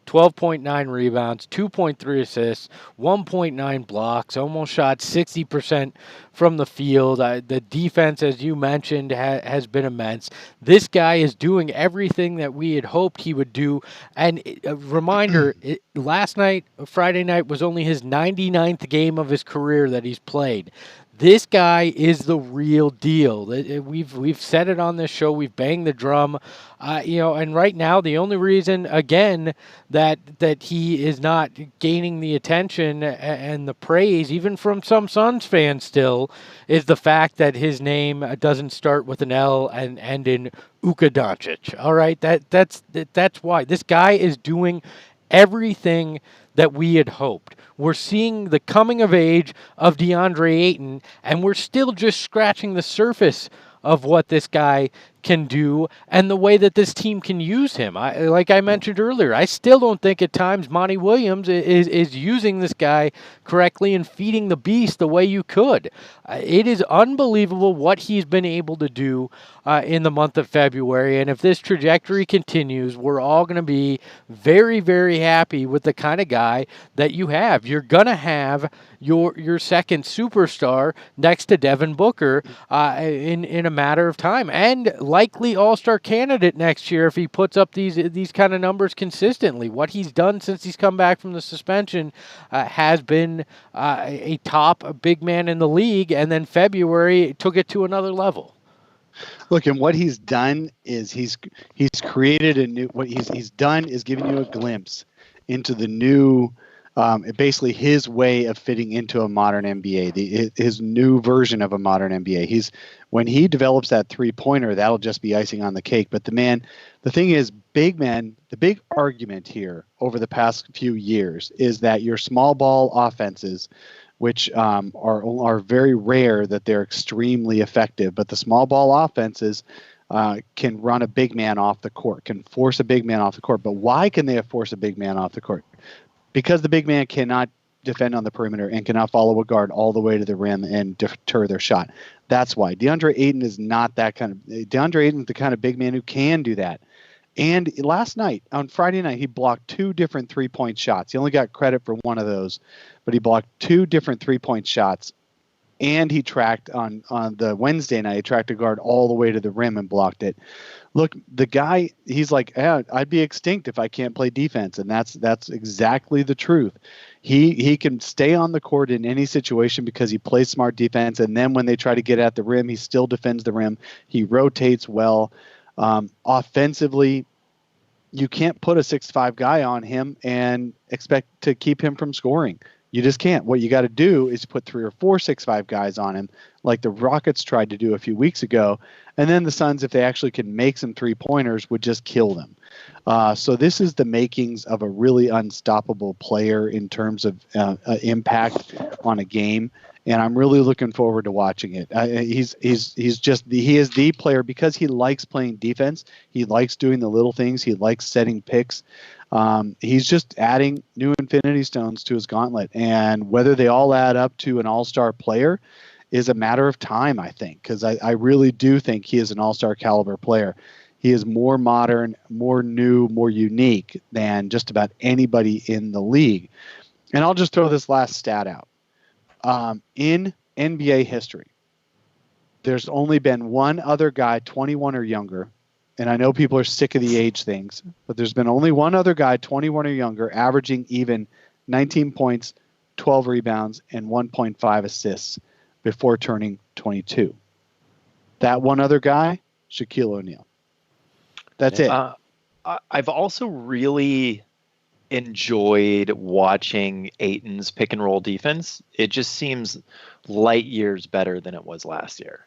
12.9 rebounds, 2.3 assists, 1.9 blocks, almost shot 60% from the field. The defense, as you mentioned, has been immense. This guy is doing everything that we had hoped he would do. And a reminder, last night, Friday night, was only his 99th game of his career that he's played. This guy is the real deal. We've said it on this show. We've banged the drum, and right now the only reason, again, that he is not gaining the attention and the praise, even from some Suns fans still, is the fact that his name doesn't start with an L and end in Luka Doncic. All right, that's why this guy is doing everything that we had hoped. We're seeing the coming of age of DeAndre Ayton, and we're still just scratching the surface of what this guy can do and the way that this team can use him. Like I mentioned earlier, I still don't think at times Monty Williams is using this guy correctly and feeding the beast the way you could. It is unbelievable what he's been able to do in the month of February, and if this trajectory continues, we're all going to be very, very happy with the kind of guy that you have. You're going to have your second superstar next to Devin Booker in a matter of time, and likely all-star candidate next year if he puts up these kind of numbers consistently. What he's done since he's come back from the suspension has been a top big man in the league, and then February took it to another level. Look, and what he's done is he's created a new. What he's done is giving you a glimpse into the new. Basically his way of fitting into a modern NBA, his new version of a modern NBA. When he develops that three-pointer, that'll just be icing on the cake. But the thing is, the big argument here over the past few years is that your small ball offenses, which are very rare that they're extremely effective, but the small ball offenses can run a big man off the court, can force a big man off the court. But why can they force a big man off the court? because the big man cannot defend on the perimeter and cannot follow a guard all the way to the rim and deter their shot. That's why DeAndre Ayton is not that kind of. DeAndre Ayton is the kind of big man who can do that. And last night, on Friday night, he blocked 2 different 3-point shots. He only got credit for one of those, but he blocked 2 different 3-point shots. And he tracked on the Wednesday night, he tracked a guard all the way to the rim and blocked it. Look, the guy, he's like, I'd be extinct if I can't play defense. And that's exactly the truth. He can stay on the court in any situation because he plays smart defense. And then when they try to get at the rim, he still defends the rim. He rotates well. Offensively, you can't put a 6'5" guy on him and expect to keep him from scoring. You just can't. What you got to do is put 3 or 4 6'5" guys on him, like the Rockets tried to do a few weeks ago. And then the Suns, if they actually can make some 3-pointers, would just kill them. So this is the makings of a really unstoppable player in terms of impact on a game. And I'm really looking forward to watching it. He is the player because he likes playing defense. He likes doing the little things. He likes setting picks. He's just adding new infinity stones to his gauntlet. And whether they all add up to an all-star player is a matter of time, I think, because I really do think he is an all-star caliber player. He is more modern, more new, more unique than just about anybody in the league. And I'll just throw this last stat out. In NBA history, there's only been one other guy, 21 or younger, and I know people are sick of the age things, but there's been only one other guy, 21 or younger, averaging even 19 points, 12 rebounds, and 1.5 assists before turning 22. That one other guy, Shaquille O'Neal. That's it. I've also really enjoyed watching Ayton's pick and roll defense. It just seems light years better than it was last year.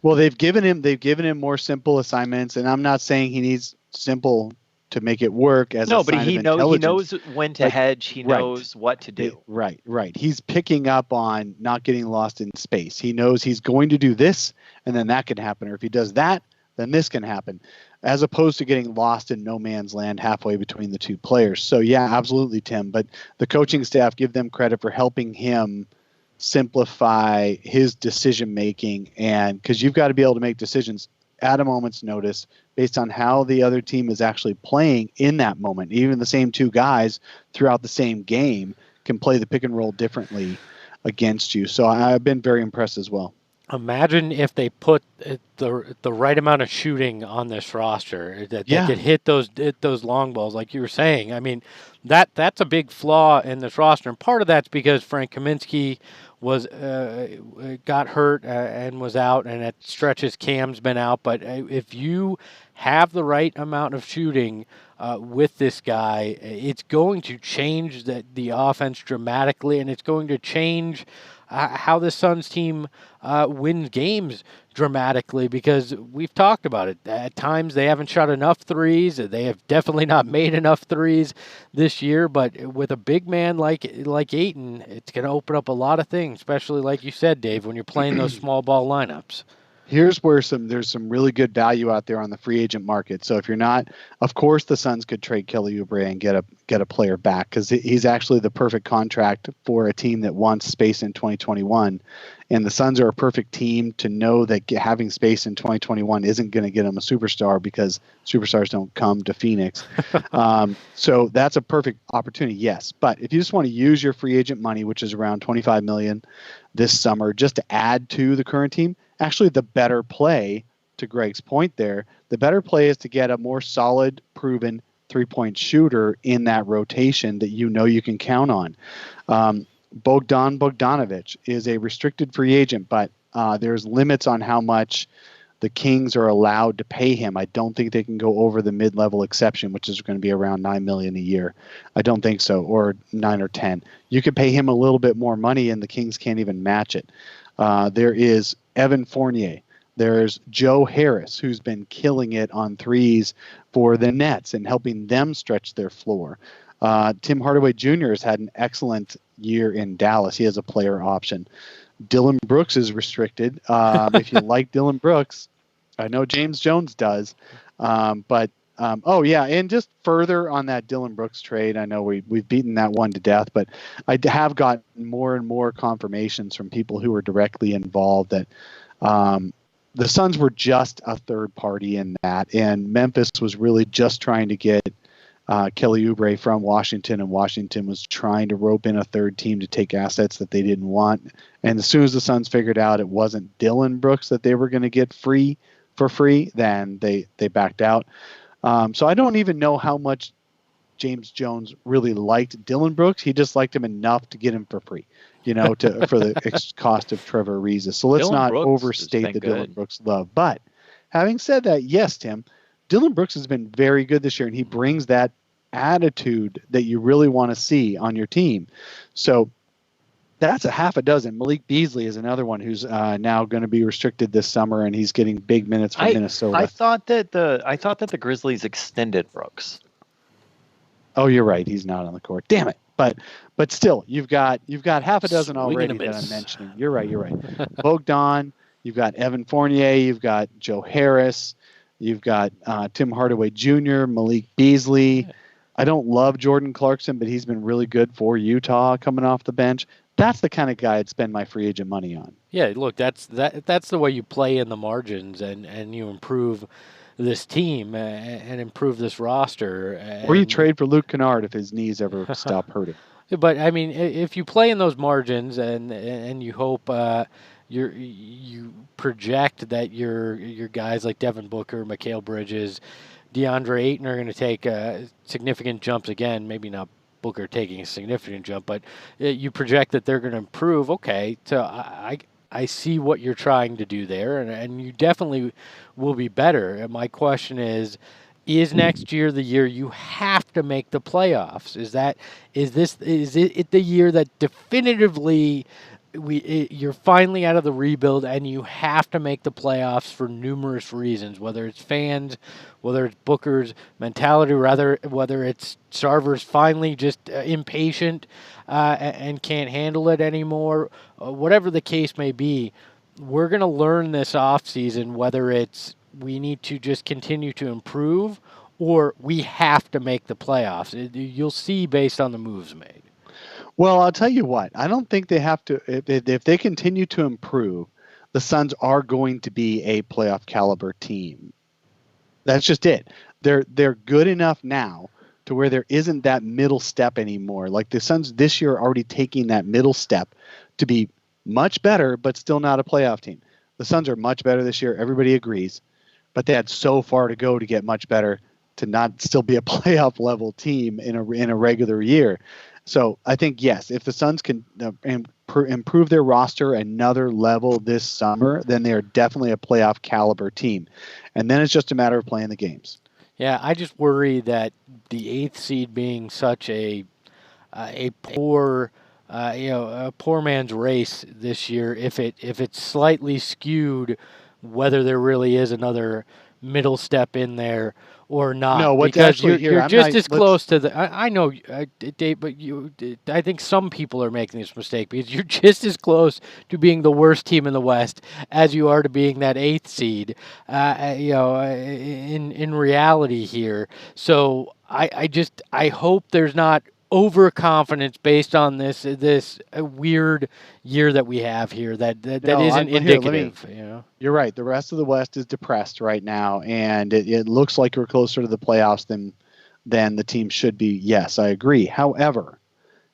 Well, they've given him more simple assignments, and I'm not saying he needs simple to make it work as no, a but sign he of knows when to hedge. He right. knows what to do. Right. He's picking up on not getting lost in space. He knows he's going to do this, and then that can happen. Or if he does that, then this can happen, as opposed to getting lost in no man's land halfway between the two players. So, yeah, absolutely, Tim. But the coaching staff, give them credit for helping him simplify his decision-making. And because you've got to be able to make decisions at a moment's notice based on how the other team is actually playing in that moment. Even the same 2 guys throughout the same game can play the pick and roll differently against you. So I've been very impressed as well. Imagine if they put the right amount of shooting on this roster that they could hit those long balls, like you were saying. I mean, that's a big flaw in this roster, and part of that's because Frank Kaminsky was got hurt and was out, and at stretches Cam's been out. But if you have the right amount of shooting with this guy, it's going to change the offense dramatically, and it's going to change how the Suns team wins games dramatically, because we've talked about it. At times they haven't shot enough threes. They have definitely not made enough threes this year, but with a big man like Ayton, it's going to open up a lot of things, especially like you said, Dave, when you're playing those small ball lineups. Here's where there's some really good value out there on the free agent market. So if you're not, of course, the Suns could trade Kelly Oubre and get a player back, because he's actually the perfect contract for a team that wants space in 2021. And the Suns are a perfect team to know that having space in 2021 isn't going to get them a superstar, because superstars don't come to Phoenix. So that's a perfect opportunity, yes. But if you just want to use your free agent money, which is around $25 million this summer, just to add to the current team, actually the better play, to Greg's point there, the better play is to get a more solid, proven 3-point shooter in that rotation that you can count on. Bogdan Bogdanovic is a restricted free agent, but there's limits on how much the Kings are allowed to pay him. I don't think they can go over the mid-level exception, which is going to be around $9 million a year. I don't think so, or 9 or 10. You could pay him a little bit more money, and the Kings can't even match it. There is Evan Fournier. There's Joe Harris, who's been killing it on threes for the Nets and helping them stretch their floor. Tim Hardaway Jr. has had an excellent year in Dallas. He has a player option. Dylan Brooks is restricted. If you like Dylan Brooks, I know James Jones does, but Oh yeah, and just further on that Dylan Brooks trade, I know we've beaten that one to death, but I have gotten more and more confirmations from people who are directly involved that the Suns were just a third party in that, and Memphis was really just trying to get Kelly Oubre from Washington, and Washington was trying to rope in a third team to take assets that they didn't want. And as soon as the Suns figured out it wasn't Dylan Brooks that they were going to get for free, then they backed out. So I don't even know how much James Jones really liked Dylan Brooks. He just liked him enough to get him for free, for the cost of Trevor Ariza. So let's not overstate the Dylan Brooks love. But having said that, yes, Tim, Dylan Brooks has been very good this year, and he brings that attitude that you really want to see on your team. So that's a half a dozen. Malik Beasley is another one who's now going to be restricted this summer, and he's getting big minutes from Minnesota. I thought that the Grizzlies extended Brooks. Oh, you're right. He's not on the court. Damn it. But still, you've got half a dozen already that I'm mentioning. You're right. Bogdan, you've got Evan Fournier, you've got Joe Harris, you've got Tim Hardaway Jr., Malik Beasley. I don't love Jordan Clarkson, but he's been really good for Utah coming off the bench. That's the kind of guy I'd spend my free agent money on. Yeah, look, that's the way you play in the margins and you improve this team and improve this roster. Or you trade for Luke Kennard if his knees ever stop hurting. But I mean, if you play in those margins and you hope you project that your guys like Devin Booker, Mikal Bridges, DeAndre Ayton are going to take significant jumps again. Maybe not Booker taking a significant jump, but you project that they're going to improve. Okay, so I see what you're trying to do there, and you definitely will be better. And my question is next year the year you have to make the playoffs? Is it the year that definitively you're finally out of the rebuild and you have to make the playoffs for numerous reasons, whether it's fans, whether it's Booker's mentality, whether it's Sarver's finally just impatient and can't handle it anymore, whatever the case may be, we're going to learn this offseason whether it's we need to just continue to improve or we have to make the playoffs. You'll see based on the moves made. Well, I'll tell you what. I don't think they have to. If they continue to improve, the Suns are going to be a playoff caliber team. That's just it. They're good enough now to where there isn't that middle step anymore. Like the Suns this year are already taking that middle step to be much better, but still not a playoff team. The Suns are much better this year. Everybody agrees, but they had so far to go to get much better to not still be a playoff level team in a regular year. So I think, yes, if the Suns can improve their roster another level this summer, then they are definitely a playoff caliber team. And then it's just a matter of playing the games. Yeah, I just worry that the 8th seed being such a poor a poor man's race this year, if it's slightly skewed, whether there really is another middle step in there or not. No, what's because actually you're just as close to the. I know, Dave, but I think some people are making this mistake because you're just as close to being the worst team in the West as you are to being that 8th seed. In reality here, so I hope there's not overconfidence based on this weird year that we have here that isn't indicative. You're right. The rest of the West is depressed right now, and it looks like we're closer to the playoffs than the team should be. Yes, I agree. However,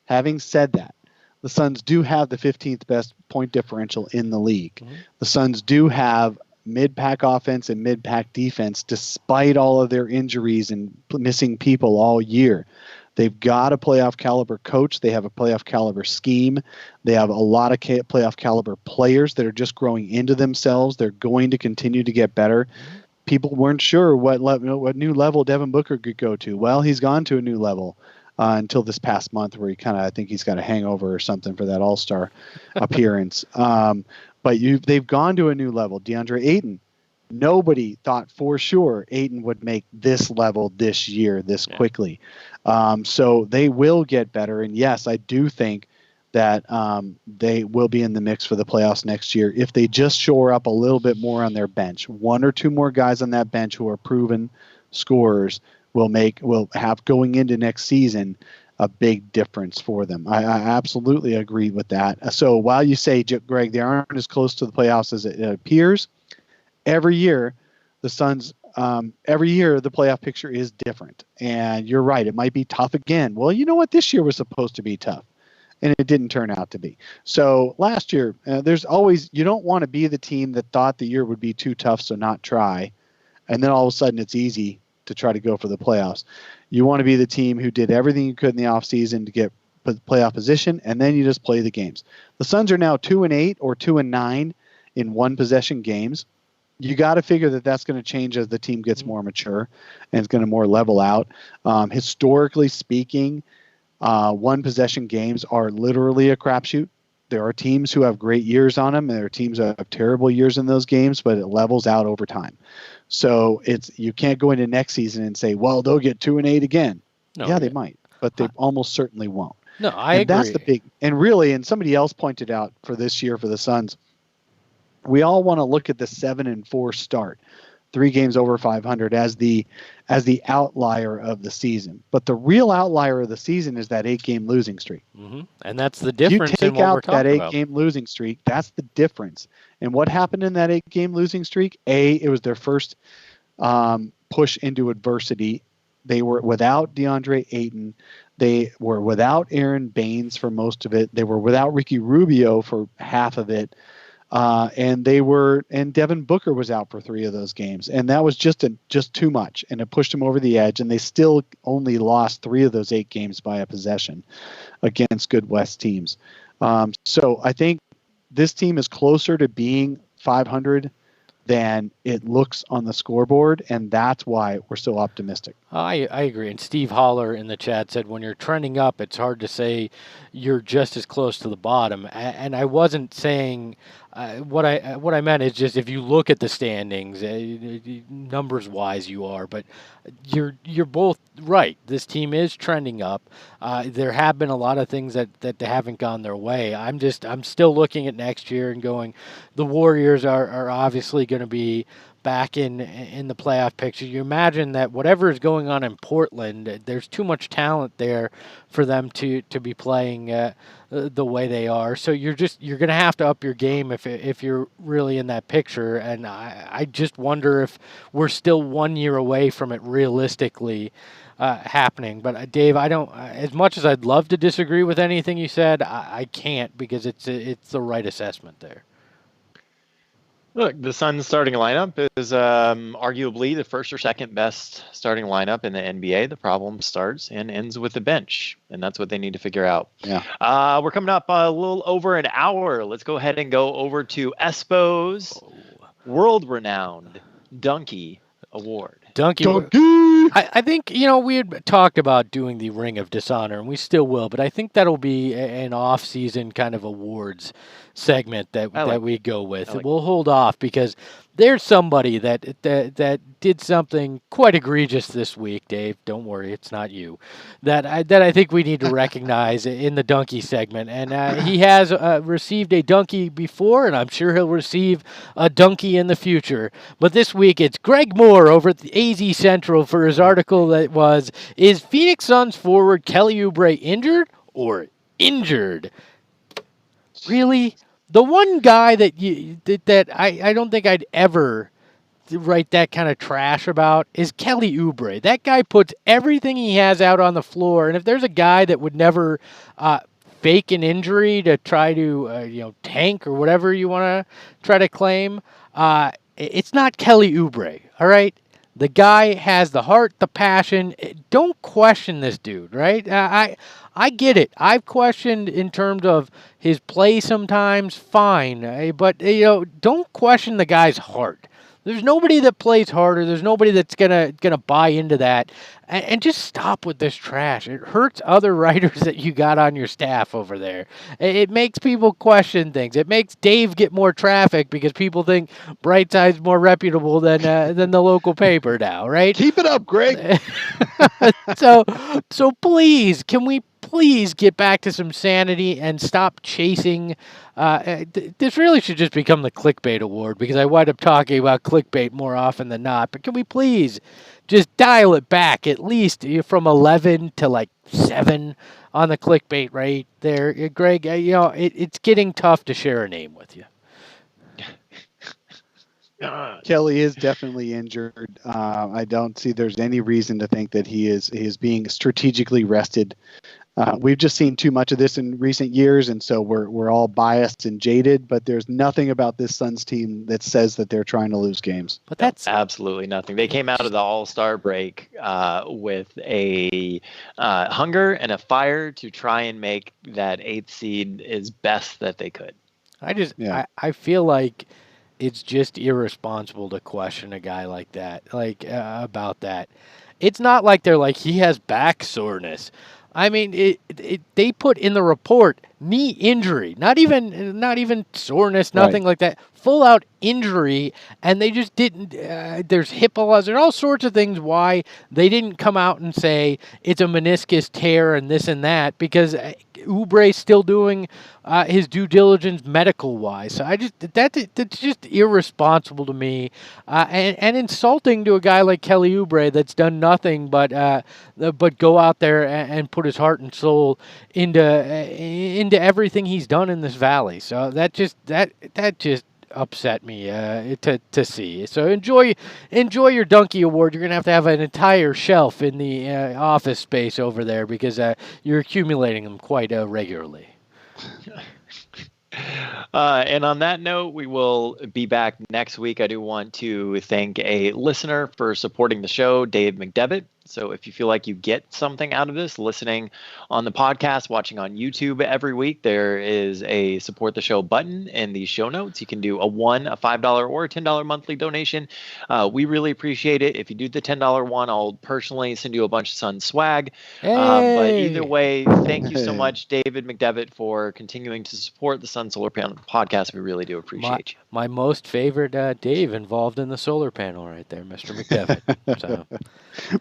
having said that, the Suns do have the 15th best point differential in the league. Mm-hmm. The Suns do have mid-pack offense and mid-pack defense despite all of their injuries and missing people all year. They've got a playoff caliber coach. They have a playoff caliber scheme. They have a lot of playoff caliber players that are just growing into themselves. They're going to continue to get better. People weren't sure what new level Devin Booker could go to. Well, he's gone to a new level until this past month where I think he's got a hangover or something for that All-Star appearance. But they've gone to a new level. DeAndre Ayton. Nobody thought for sure Ayton would make this level this year this quickly. So they will get better. And yes, I do think that they will be in the mix for the playoffs next year if they just shore up a little bit more on their bench. One or two more guys on that bench who are proven scorers will have going into next season a big difference for them. I absolutely agree with that. So while you say, Greg, they aren't as close to the playoffs as it appears, every year the Suns, every year the playoff picture is different. And you're right, it might be tough again. Well, you know what? This year was supposed to be tough, and it didn't turn out to be. So last year, there's always, you don't want to be the team that thought the year would be too tough, so not try, and then all of a sudden it's easy to try to go for the playoffs. You want to be the team who did everything you could in the offseason to get playoff position, and then you just play the games. The Suns are now 2-8 or 2-9 in one possession games. You got to figure that that's going to change as the team gets more mature and it's going to more level out. Historically speaking, one possession games are literally a crapshoot. There are teams who have great years on them, and there are teams that have terrible years in those games, but it levels out over time. So you can't go into next season and say, well, they'll get 2-8 again. No, yeah, they might, but they almost certainly won't. No, I agree. That's the big, and really, and somebody else pointed out for this year for the Suns, we all want to look at the 7-4 start, 3 games over 500 as the outlier of the season. But the real outlier of the season is that 8-game losing streak. Mm-hmm. And that's the difference. You take in what out we're talking that 8-game losing streak. That's the difference. And what happened in that 8-game losing streak? It was their first push into adversity. They were without DeAndre Ayton. They were without Aaron Baines for most of it. They were without Ricky Rubio for half of it. And Devin Booker was out for 3 of those games, and that was just too much, and it pushed them over the edge. And they still only lost 3 of those 8 games by a possession against good West teams. So I think this team is closer to being 500 than it looks on the scoreboard, and that's why we're so optimistic. I agree. And Steve Holler in the chat said, when you're trending up, it's hard to say you're just as close to the bottom. And I wasn't saying what I meant is just if you look at the standings, numbers wise, you are. But you're both right. This team is trending up. There have been a lot of things that haven't gone their way. I'm still looking at next year and going, the Warriors are obviously going to be back in the playoff picture. You imagine that whatever is going on in Portland, there's too much talent there for them to be playing the way they are. So you're going to have to up your game if you're really in that picture. And I just wonder if we're still 1 year away from it realistically happening. But Dave, I don't. As much as I'd love to disagree with anything you said, I can't, because it's the right assessment there. Look, the Suns starting lineup is arguably the first or second best starting lineup in the NBA. The problem starts and ends with the bench, and that's what they need to figure out. Yeah. We're coming up a little over an hour. Let's go ahead and go over to Espo's world-renowned Dunc-y Award. I think, we had talked about doing the Ring of Dishonor, and we still will, but I think that'll be an off-season kind of awards segment that we go with. We'll hold off because there's somebody that did something quite egregious this week, Dave. Don't worry, it's not you. That I think we need to recognize in the Dunc-y segment. And he has received a Dunc-y before, and I'm sure he'll receive a Dunc-y in the future. But this week it's Greg Moore over at the AZ Central for his article that was, is Phoenix Suns forward Kelly Oubre injured or injured? Really? The one guy that I don't think I'd ever write that kind of trash about is Kelly Oubre. That guy puts everything he has out on the floor, and if there's a guy that would never fake an injury to try to tank or whatever you want to try to claim, it's not Kelly Oubre. All right. The guy has the heart, the passion. Don't question this dude, right? I get it. I've questioned in terms of his play sometimes, fine. But, don't question the guy's heart. There's nobody that plays harder. There's nobody that's gonna buy into that. And just stop with this trash. It hurts other writers that you got on your staff over there. It makes people question things. It makes Dave get more traffic because people think Brightside's more reputable than the local paper now, right? Keep it up, Greg. So please, can we please get back to some sanity and stop chasing. This really should just become the clickbait award because I wind up talking about clickbait more often than not. But can we please just dial it back at least from 11 to like 7 on the clickbait rate there, Greg? It's getting tough to share a name with you. Kelly is definitely injured. I don't see there's any reason to think that he is being strategically rested. We've just seen too much of this in recent years, and so we're all biased and jaded. But there's nothing about this Suns team that says that they're trying to lose games. But that's absolutely nothing. They came out of the All-Star break with a hunger and a fire to try and make that 8th seed as best that they could. I feel like it's just irresponsible to question a guy like that, about that. It's not like they're like, he has back soreness. I mean, they put in the report knee injury, not even soreness, nothing like that. Full out injury, and they just didn't. There's HIPAA laws and all sorts of things why they didn't come out and say it's a meniscus tear and this and that because Oubre's still doing his due diligence medical wise. So that's just irresponsible to me and insulting to a guy like Kelly Oubre that's done nothing but go out there and put his heart and soul into everything he's done in this valley. So that just upset me to see. So enjoy your Dunc-y Award. You're gonna have an entire shelf in the office space over there because you're accumulating them quite regularly. And on that note, we will be back next week. I do want to thank a listener for supporting the show, Dave McDevitt. So if you feel like you get something out of this, listening on the podcast, watching on YouTube every week, there is a support the show button in the show notes. You can do a $1, a $5, or a $10 monthly donation. We really appreciate it. If you do the $10 one, I'll personally send you a bunch of Sun swag. But either way, thank you so much, David McDevitt, for continuing to support the Sun Solar Panel podcast. We really do appreciate you. My most favorite Dave involved in the solar panel right there, Mr. McDevitt. So.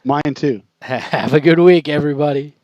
Mine too. Have a good week, everybody.